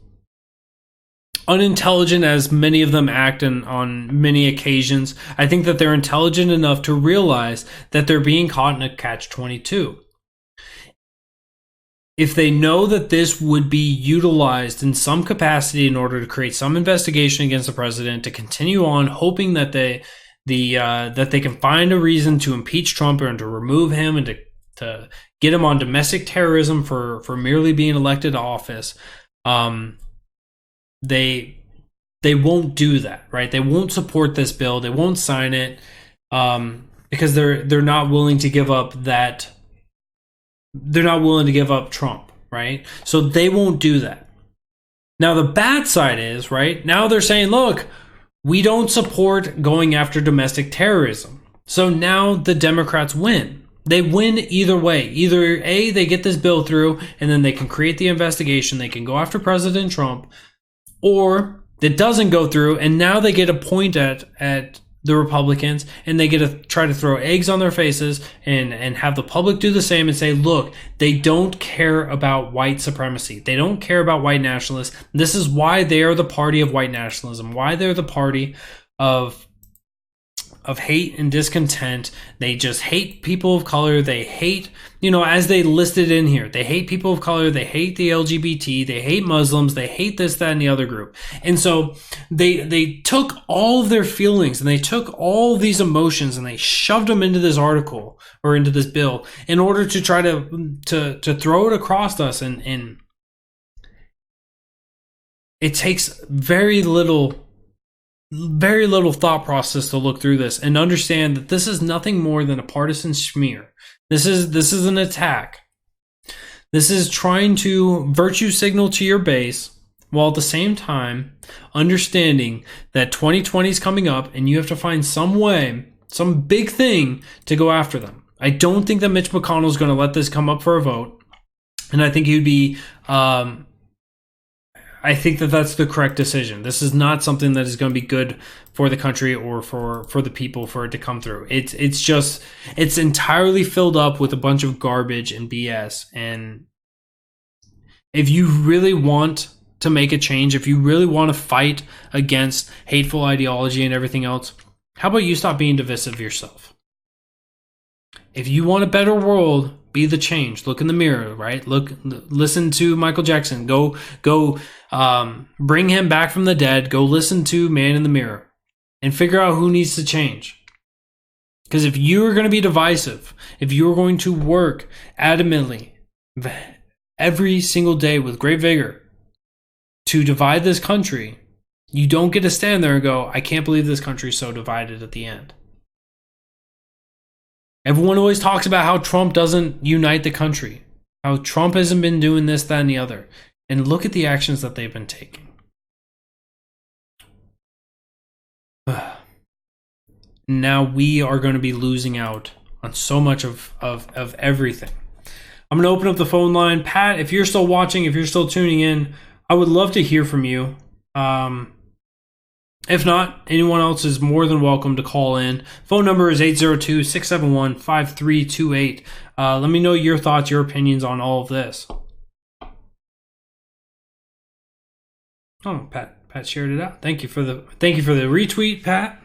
unintelligent as many of them act on many occasions, I think that they're intelligent enough to realize that they're being caught in a catch-22. If they know that this would be utilized in some capacity in order to create some investigation against the president, to continue on hoping that they can find a reason to impeach Trump and to remove him and to get him on domestic terrorism for merely being elected to office, they won't do that, right? They won't support this bill. They won't sign it because they're not willing to give up that. They're not willing to give up Trump, right? So they won't do that. Now the bad side is, right, now they're saying, look, we don't support going after domestic terrorism. So now the Democrats win. They win either way. Either A, they get this bill through and then they can create the investigation. They can go after President Trump, or it doesn't go through and now they get a point at the Republicans and they get to try to throw eggs on their faces and have the public do the same and say, look, they don't care about white supremacy. They don't care about white nationalists. This is why they are the party of white nationalism, why they're the party of hate and discontent. They just hate people of color. They hate, as they listed in here, they hate people of color. They hate the LGBT. They hate Muslims. They hate this, that, and the other group. And so they took all of their feelings and they took all of these emotions and they shoved them into this article or into this bill in order to try to throw it across us. And it takes very little thought process to look through this and understand that this is nothing more than a partisan smear. This is an attack. This is trying to virtue signal to your base while at the same time understanding that 2020 is coming up and you have to find some way, some big thing to go after them. I don't think that Mitch McConnell is going to let this come up for a vote. And I think he'd be, I I think that that's the correct decision. This is not something that is going to be good for the country or for the people for it to come through. It's entirely filled up with a bunch of garbage and BS. And if you really want to make a change, if you really want to fight against hateful ideology and everything else, how about you stop being divisive yourself? If you want a better world, be the change. Look in the mirror, right? Listen to Michael Jackson. Go, bring him back from the dead. Go listen to Man in the Mirror and figure out who needs to change. Because if you're going to be divisive, if you're going to work adamantly every single day with great vigor to divide this country, you don't get to stand there and go, I can't believe this country is so divided at the end. Everyone always talks about how Trump doesn't unite the country, how Trump hasn't been doing this, that, and the other. And look at the actions that they've been taking. Now we are going to be losing out on so much of everything. I'm going to open up the phone line. Pat, if you're still watching, if you're still tuning in, I would love to hear from you. If not, anyone else is more than welcome to call in. Phone number is 802-671-5328. Let me know your thoughts, your opinions on all of this. Oh, Pat shared it out. Thank you for the retweet, Pat.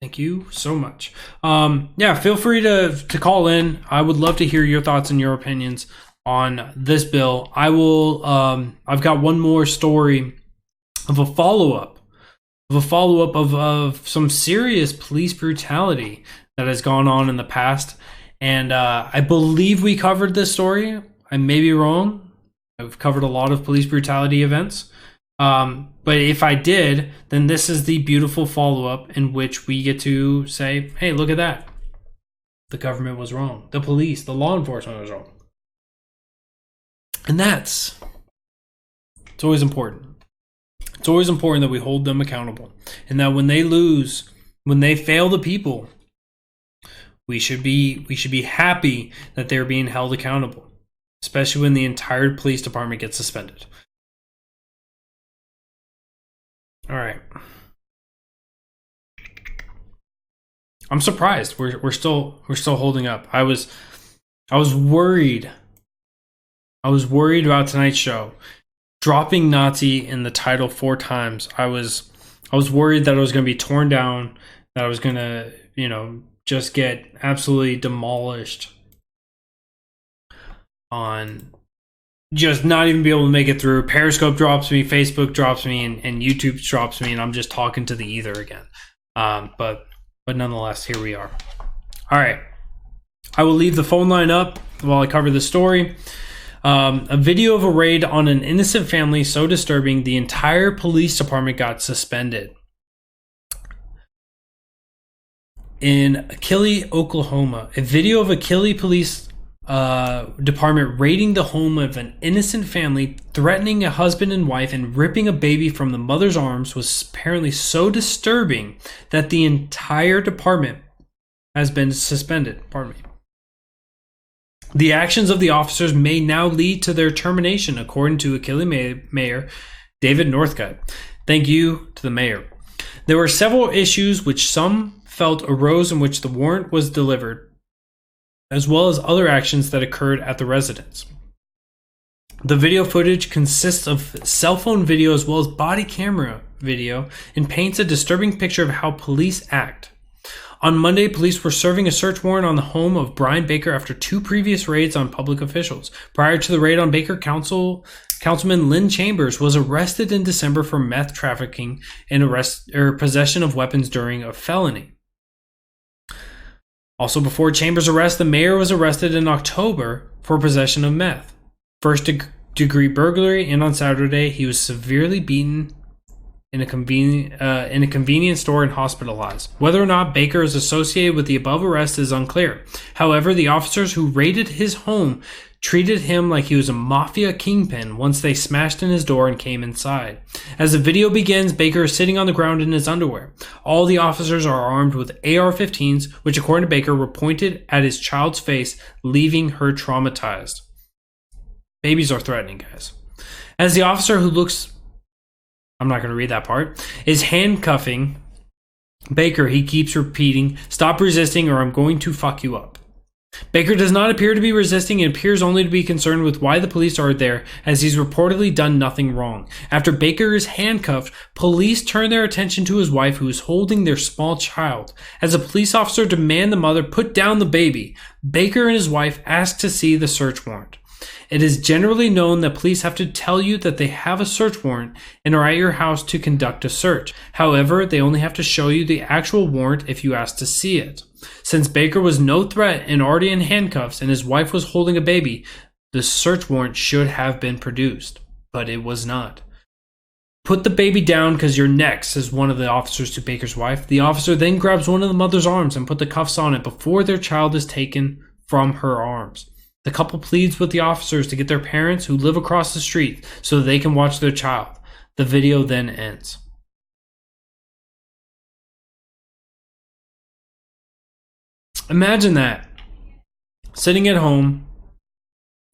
Thank you so much. Yeah, feel free to call in. I would love to hear your thoughts and your opinions on this bill. I've got one more story of a follow-up of some serious police brutality that has gone on in the past. And I believe we covered this story. I may be wrong. I've covered a lot of police brutality events. But if I did, then this is the beautiful follow-up in which we get to say, hey, look at that. The government was wrong. The police, the law enforcement was wrong. And it's always important. It's always important that we hold them accountable. And that when they lose, when they fail the people, we should be happy that they're being held accountable. Especially when the entire police department gets suspended. All right. I'm surprised we're still holding up. I was worried. I was worried about tonight's show. Dropping Nazi in the title 4 times. I was worried that it was going to be torn down, that I was going to, just get absolutely demolished on just not even be able to make it through. Periscope drops me, Facebook drops me, and YouTube drops me, and I'm just talking to the ether again. But nonetheless, here we are. All right. I will leave the phone line up while I cover this story. A video of a raid on an innocent family so disturbing, the entire police department got suspended. In Achille, Oklahoma, a video of Achille Police Department raiding the home of an innocent family, threatening a husband and wife, and ripping a baby from the mother's arms was apparently so disturbing that the entire department has been suspended. Pardon me. The actions of the officers may now lead to their termination, according to Achille Mayor David Northcutt. Thank you to the mayor. There were several issues which some felt arose in which the warrant was delivered, as well as other actions that occurred at the residence. The video footage consists of cell phone video as well as body camera video and paints a disturbing picture of how police act. On Monday, police were serving a search warrant on the home of Brian Baker after 2 previous raids on public officials. Prior to the raid on Baker, Councilman Lynn Chambers was arrested in December for meth trafficking and possession of weapons during a felony. Also, before Chambers' arrest, the mayor was arrested in October for possession of meth, first-degree burglary, and on Saturday, he was severely beaten in a convenience store and hospitalized. Whether or not Baker is associated with the above arrest is unclear. However, the officers who raided his home treated him like he was a mafia kingpin once they smashed in his door and came inside. As the video begins, Baker is sitting on the ground in his underwear. All the officers are armed with AR-15s, which according to Baker were pointed at his child's face, leaving her traumatized. Babies are threatening, guys. As the officer who looks, I'm not going to read that part, is handcuffing Baker, he keeps repeating, "Stop resisting or I'm going to fuck you up." Baker does not appear to be resisting and appears only to be concerned with why the police are there, as he's reportedly done nothing wrong. After Baker is handcuffed, police turn their attention to his wife, who is holding their small child. As a police officer demand the mother put down the baby, Baker and his wife ask to see the search warrant. It is generally known that police have to tell you that they have a search warrant and are at your house to conduct a search. However, they only have to show you the actual warrant if you ask to see it. Since Baker was no threat and already in handcuffs and his wife was holding a baby, the search warrant should have been produced, but it was not. "Put the baby down because you're next," says one of the officers to Baker's wife. The officer then grabs one of the mother's arms and put the cuffs on it before their child is taken from her arms. The couple pleads with the officers to get their parents, who live across the street, so that they can watch their child. The video then ends. Imagine that. Sitting at home,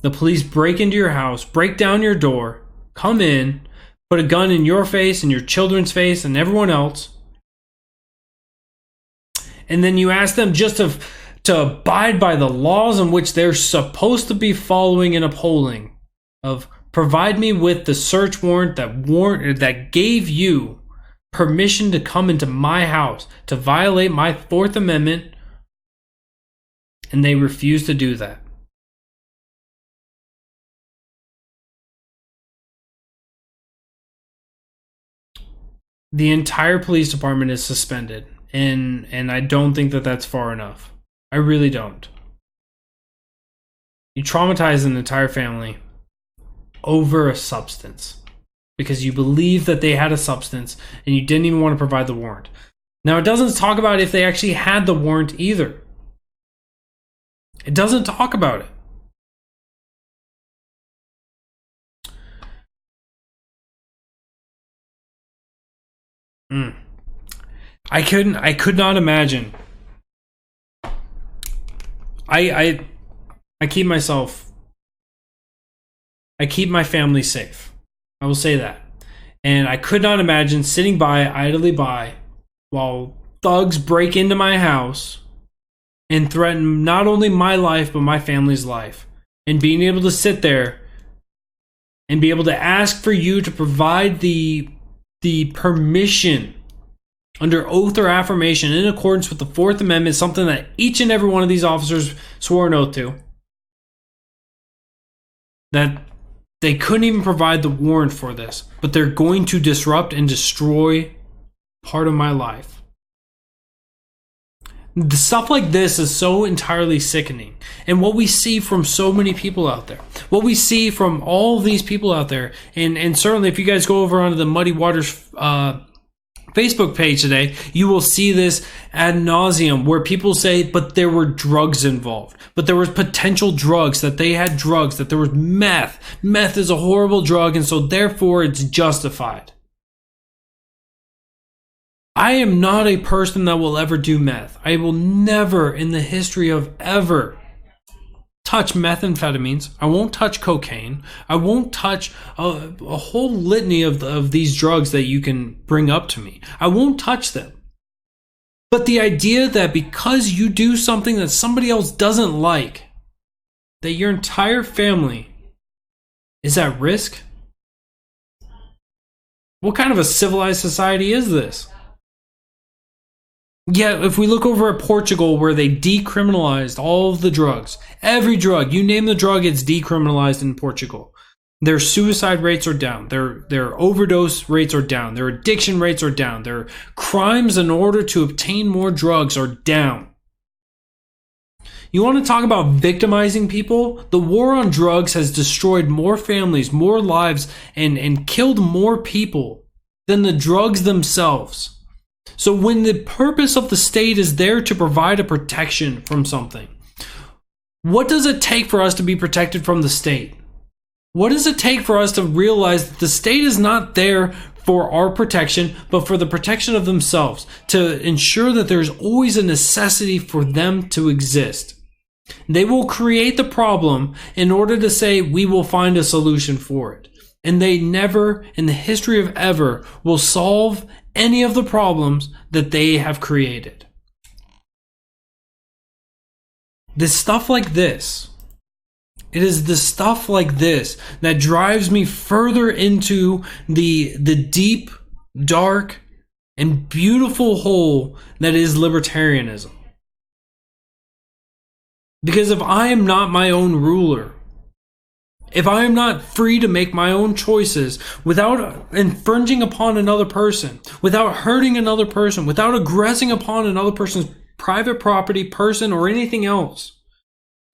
the police break into your house, break down your door, come in, put a gun in your face and your children's face and everyone else, and then you ask them just to abide by the laws in which they're supposed to be following and upholding, of provide me with the search warrant that gave you permission to come into my house to violate my Fourth Amendment, and they refuse to do that. The entire police department is suspended, and I don't think that that's far enough. I really don't. You traumatize an entire family over a substance because you believe that they had a substance and you didn't even want to provide the warrant. Now, it doesn't talk about if they actually had the warrant either. It doesn't talk about it. I could not imagine. I keep my family safe. I will say that. And I could not imagine sitting idly by, while thugs break into my house and threaten not only my life, but my family's life. And being able to sit there and be able to ask for you to provide the permission under oath or affirmation in accordance with the Fourth Amendment, something that each and every one of these officers swore an oath to, that they couldn't even provide the warrant for this, but they're going to disrupt and destroy part of my life. The stuff like this is so entirely sickening. And what we see from so many people out there, what we see from all these people out there, and certainly if you guys go over onto the Muddy Waters Facebook page today, you will see this ad nauseum, where people say, but there were drugs involved, but there was potential drugs, that they had drugs, that there was meth. Meth is a horrible drug, and so therefore it's justified. I am not a person that will ever do meth. I will never in the history of ever touch methamphetamines. I won't touch cocaine. I won't touch a whole litany of these drugs that you can bring up to me. I won't touch them. But the idea that because you do something that somebody else doesn't like, that your entire family is at risk? What kind of a civilized society is this? Yeah, if we look over at Portugal, where they decriminalized all of the drugs, every drug, you name the drug, it's decriminalized in Portugal. Their suicide rates are down. Their overdose rates are down. Their addiction rates are down. Their crimes in order to obtain more drugs are down. You want to talk about victimizing people? The war on drugs has destroyed more families, more lives, and killed more people than the drugs themselves. So when the purpose of the state is there to provide a protection from something, what does it take for us to be protected from the state? What does it take for us to realize that the state is not there for our protection, but for the protection of themselves, to ensure that there's always a necessity for them to exist? They will create the problem in order to say we will find a solution for it. And they never, in the history of ever, will solve any of the problems that they have created. This stuff like this, it is the stuff like this that drives me further into the deep, dark, and beautiful hole that is libertarianism. Because if I am not my own ruler, if I am not free to make my own choices without infringing upon another person, without hurting another person, without aggressing upon another person's private property, person, or anything else,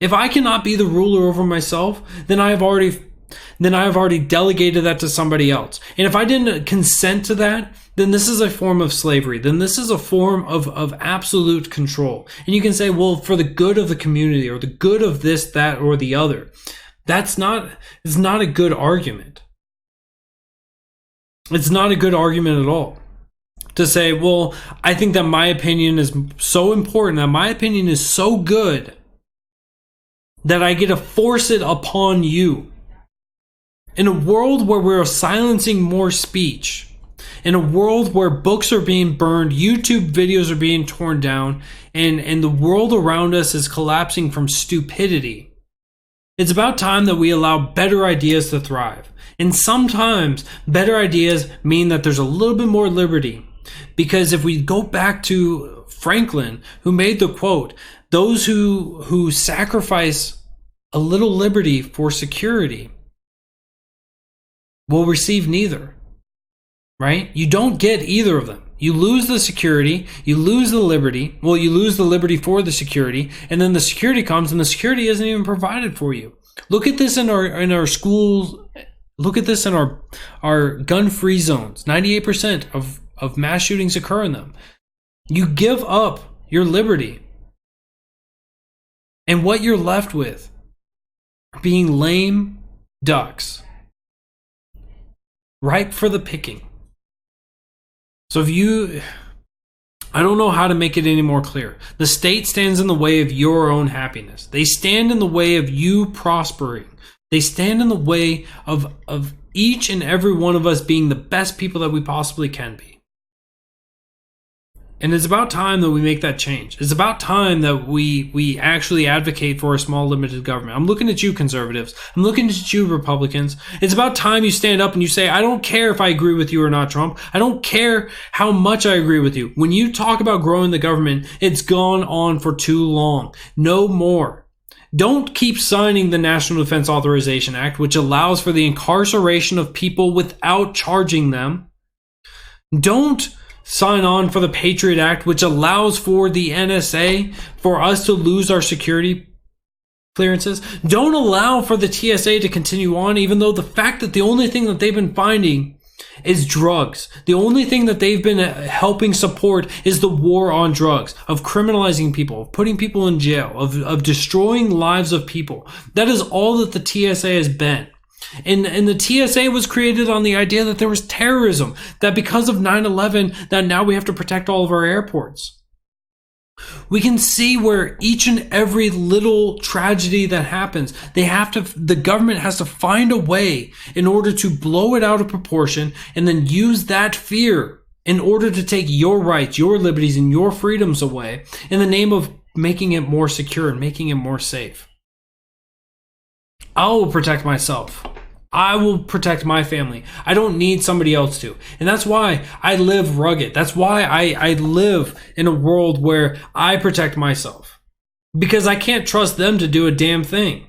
if I cannot be the ruler over myself, then I have already delegated that to somebody else. And if I didn't consent to that, then this is a form of slavery. Then this is a form of absolute control. And you can say, well, for the good of the community, or the good of this, that, or the other. It's not a good argument. It's not a good argument at all. To say, well, I think that my opinion is so important, that my opinion is so good, that I get to force it upon you. In a world where we're silencing more speech, in a world where books are being burned, YouTube videos are being torn down, and the world around us is collapsing from stupidity, it's about time that we allow better ideas to thrive. And sometimes better ideas mean that there's a little bit more liberty. Because if we go back to Franklin, who made the quote, those who sacrifice a little liberty for security will receive neither. Right? You don't get either of them. You lose the security, you lose the liberty. Well, you lose the liberty for the security, and then the security comes and the security isn't even provided for you. Look at this in our schools. Look at this in our gun-free zones. 98% of mass shootings occur in them. You give up your liberty, and what you're left with are being lame ducks, ripe for the picking. So I don't know how to make it any more clear. The state stands in the way of your own happiness. They stand in the way of you prospering. They stand in the way of each and every one of us being the best people that we possibly can be. And it's about time that we make that change. It's about time that we actually advocate for a small limited government. I'm looking at you conservatives. I'm looking at you Republicans. It's about time you stand up and you say, I don't care if I agree with you or not, Trump. I don't care how much I agree with you. When you talk about growing the government, it's gone on for too long. No more. Don't keep signing the National Defense Authorization Act, which allows for the incarceration of people without charging them. Don't sign on for the Patriot Act, which allows for the NSA for us to lose our security clearances. Don't allow for the TSA to continue on, even though the fact that the only thing that they've been finding is drugs. The only thing that they've been helping support is the war on drugs, of criminalizing people, of putting people in jail, of destroying lives of people. That is all that the TSA has been. And the TSA was created on the idea that there was terrorism, that because of 9/11, that now we have to protect all of our airports. We can see where each and every little tragedy that happens, the government has to find a way in order to blow it out of proportion and then use that fear in order to take your rights, your liberties, and your freedoms away in the name of making it more secure and making it more safe. I will protect myself. I will protect my family. I don't need somebody else to. And that's why I live rugged. That's why I live in a world where I protect myself. Because I can't trust them to do a damn thing.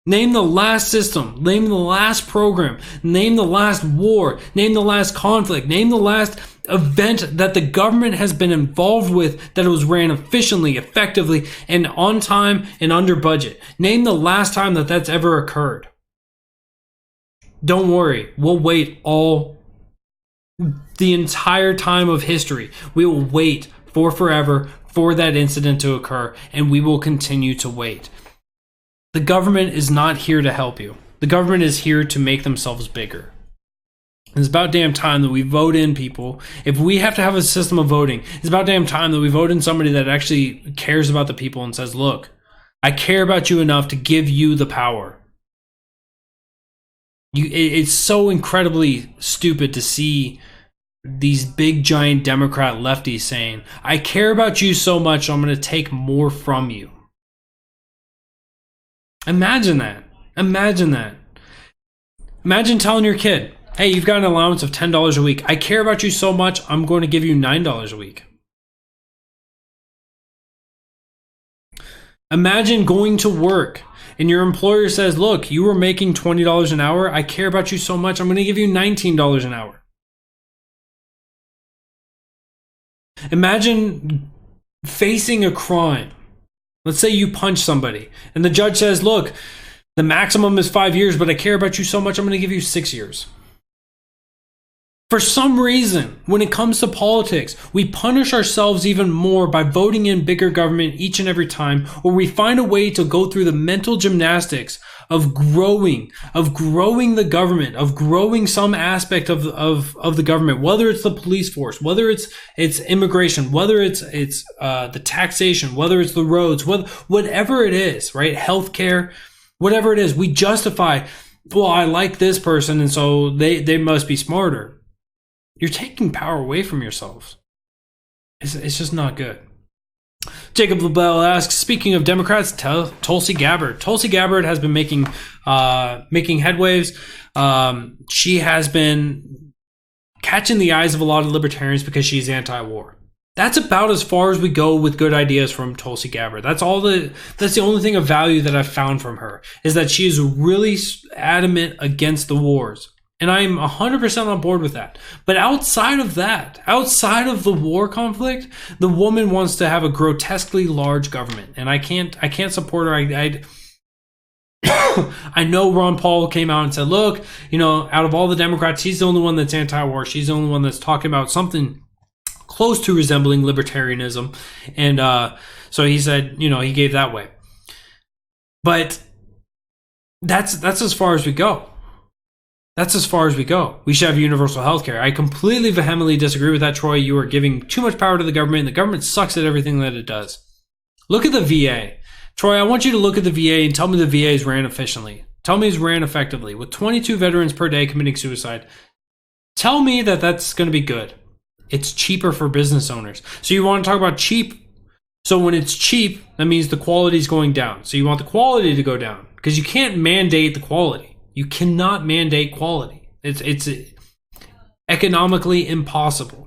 Name the last system. Name the last program. Name the last war. Name the last conflict. Name the last event that the government has been involved with that it was ran efficiently, effectively, and on time and under budget. Name the last time that that's ever occurred. Don't worry, we'll wait the entire time of history. We will wait for forever for that incident to occur, and we will continue to wait. The government is not here to help you. The government is here to make themselves bigger. It's about damn time that we vote in people. If we have to have a system of voting, it's about damn time that we vote in somebody that actually cares about the people and says, look, I care about you enough to give you the power. It's so incredibly stupid to see these big giant Democrat lefties saying, I care about you so much, I'm going to take more from you. Imagine that. Imagine that. Imagine telling your kid, hey, you've got an allowance of $10 a week. I care about you so much, I'm going to give you $9 a week. Imagine going to work and your employer says, look, you were making $20 an hour. I care about you so much, I'm going to give you $19 an hour. Imagine facing a crime. Let's say you punch somebody and the judge says, look, the maximum is 5 years, but I care about you so much, I'm going to give you 6 years. For some reason, when it comes to politics, we punish ourselves even more by voting in bigger government each and every time, or we find a way to go through the mental gymnastics of growing the government, of growing some aspect of the government, whether it's the police force, whether it's immigration, whether it's the taxation, whether it's the roads, whatever it is, right? Healthcare, whatever it is, we justify, well, I like this person, and so they must be smarter. You're taking power away from yourselves. It's just not good. Jacob LaBelle asks, speaking of Democrats, Tulsi Gabbard. Tulsi Gabbard has been making headwaves. She has been catching the eyes of a lot of libertarians because she's anti-war. That's about as far as we go with good ideas from Tulsi Gabbard. That's the only thing of value that I've found from her, is that she is really adamant against the wars. And I'm 100% on board with that. But outside of that, outside of the war conflict, the woman wants to have a grotesquely large government. And I can't support her. I know Ron Paul came out and said, look, out of all the Democrats, he's the only one that's anti-war. She's the only one that's talking about something close to resembling libertarianism. And so he said, he gave that way. But that's as far as we go. That's as far as we go. We should have universal health care. I completely vehemently disagree with that, Troy. You are giving too much power to the government. The government sucks at everything that it does. Look at the VA. Troy, I want you to look at the VA and tell me the VA is ran efficiently. Tell me it's ran effectively. With 22 veterans per day committing suicide, tell me that that's going to be good. It's cheaper for business owners. So you want to talk about cheap. So when it's cheap, that means the quality is going down. So you want the quality to go down because you can't mandate the quality. You cannot mandate quality. It's economically impossible.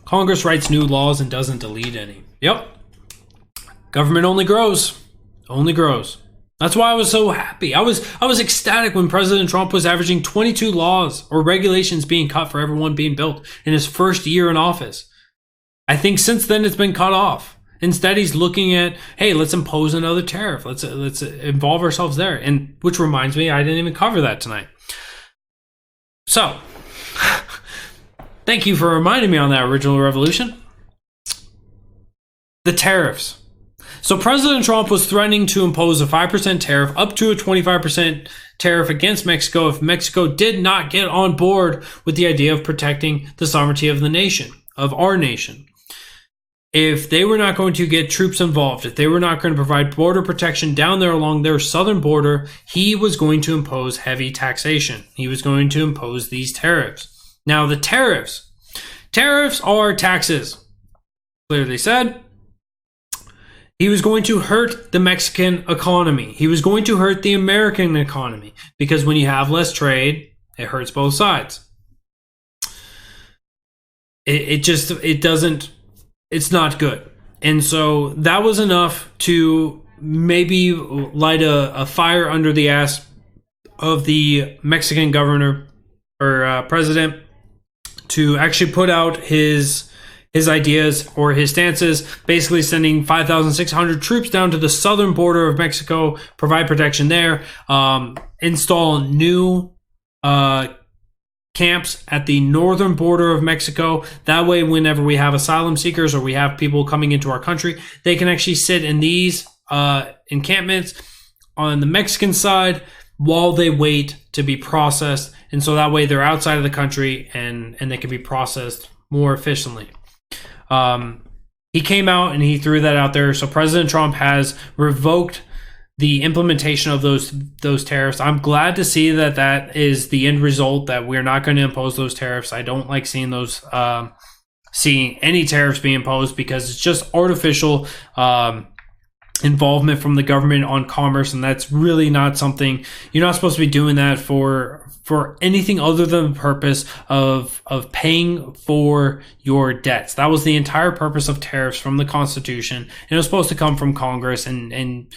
Congress writes new laws and doesn't delete any. Yep. Government only grows. Only grows. That's why I was so happy. I was ecstatic when President Trump was averaging 22 laws or regulations being cut for every one being built in his first year in office. I think since then it's been cut off. Instead, he's looking at, hey, let's impose another tariff. Let's involve ourselves there. And which reminds me, I didn't even cover that tonight. So, thank you for reminding me on that original revolution. The tariffs. So President Trump was threatening to impose a 5% tariff up to a 25% tariff against Mexico if Mexico did not get on board with the idea of protecting the sovereignty of the nation, of our nation. If they were not going to get troops involved, if they were not going to provide border protection down there along their southern border, he was going to impose heavy taxation. He was going to impose these tariffs. Now, the tariffs are taxes. Clearly said. He was going to hurt the Mexican economy. He was going to hurt the American economy because when you have less trade, it hurts both sides. It's not good. And so that was enough to maybe light a fire under the ass of the Mexican governor or president to actually put out his ideas or his stances, basically sending 5,600 troops down to the southern border of Mexico, provide protection there, install new camps at the northern border of Mexico. That way, whenever we have asylum seekers or we have people coming into our country, they can actually sit in these encampments on the Mexican side while they wait to be processed. And so that way they're outside of the country and they can be processed more efficiently. He came out and he threw that out there. So President Trump has revoked the implementation of those tariffs. I'm glad to see that is the end result, that we're not going to impose those tariffs. I don't like seeing seeing any tariffs being imposed, because it's just artificial involvement from the government on commerce, and that's really not something. You're not supposed to be doing that for anything other than the purpose of paying for your debts. That was the entire purpose of tariffs from the Constitution, and it was supposed to come from Congress. And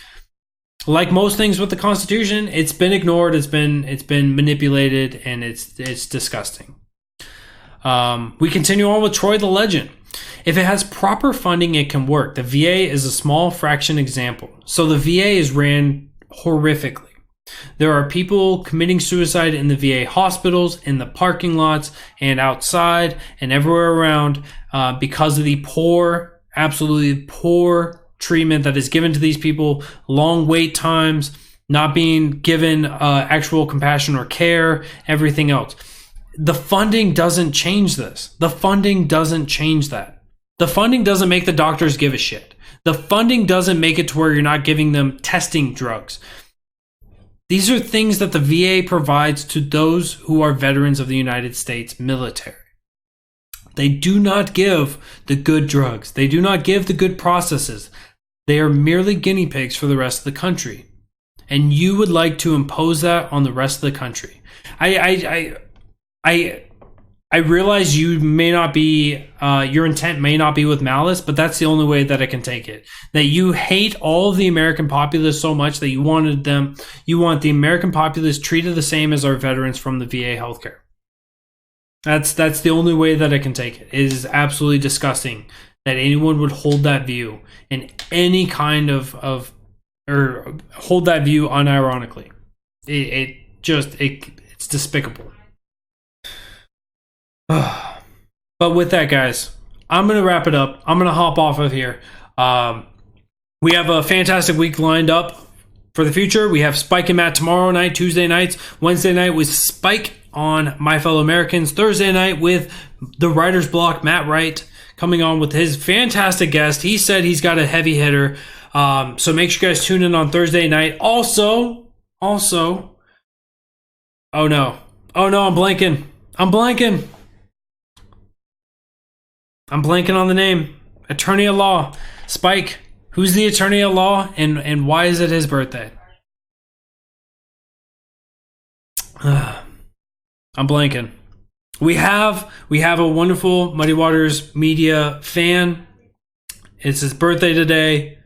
like most things with the Constitution, it's been ignored, it's been manipulated, and it's disgusting. We continue on with Troy the Legend. If it has proper funding, it can work. The VA is a small fraction example. So the VA is ran horrifically. There are people committing suicide in the VA hospitals, in the parking lots, and outside, and everywhere around because of the poor, absolutely poor treatment that is given to these people, long wait times, not being given actual compassion or care, everything else. The funding doesn't change this. The funding doesn't change that. The funding doesn't make the doctors give a shit. The funding doesn't make it to where you're not giving them testing drugs. These are things that the VA provides to those who are veterans of the United States military. They do not give the good drugs. They do not give the good processes. They are merely guinea pigs for the rest of the country. And you would like to impose that on the rest of the country. I realize you may not be, your intent may not be with malice, but that's the only way that I can take it. That you hate all of the American populace so much that you want the American populace treated the same as our veterans from the VA healthcare. That's the only way that I can take it. It is absolutely disgusting that anyone would hold that view in any kind of or hold that view unironically. It's despicable. But with that, guys, I'm going to wrap it up. I'm going to hop off of here. We have a fantastic week lined up for the future. We have Spike and Matt tomorrow night, Tuesday nights, Wednesday night with Spike on My Fellow Americans, Thursday night with the Writer's Block, Matt Wright, coming on with his fantastic guest. He said he's got a heavy hitter. So make sure you guys tune in on Thursday night. Also, oh no, I'm blanking on the name. Attorney at law. Spike. Who's the attorney at law, and why is it his birthday? I'm blanking. We have a wonderful Muddy Waters Media fan. It's his birthday today.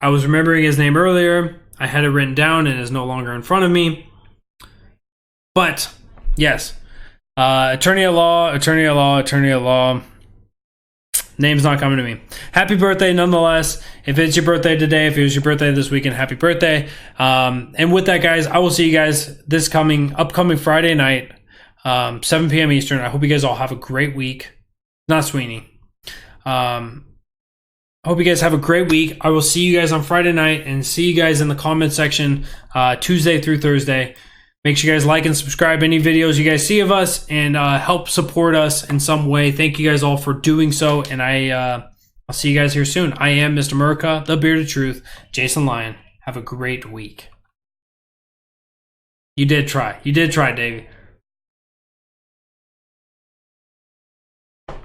I was remembering his name earlier. I had it written down and it's no longer in front of me. But yes, attorney at law. Name's not coming to me. Happy birthday nonetheless. If it's your birthday today, if it was your birthday this weekend, happy birthday. And with that, guys, I will see you guys this upcoming Friday night, 7 p.m. Eastern. I hope you guys all have a great week. Not Sweeney. I hope you guys have a great week. I will see you guys on Friday night and see you guys in the comment section Tuesday through Thursday. Make sure you guys like and subscribe any videos you guys see of us and help support us in some way. Thank you guys all for doing so, and I'll see you guys here soon. I am Mr. America, the Bearded Truth, Jason Lyon. Have a great week. You did try, Davey.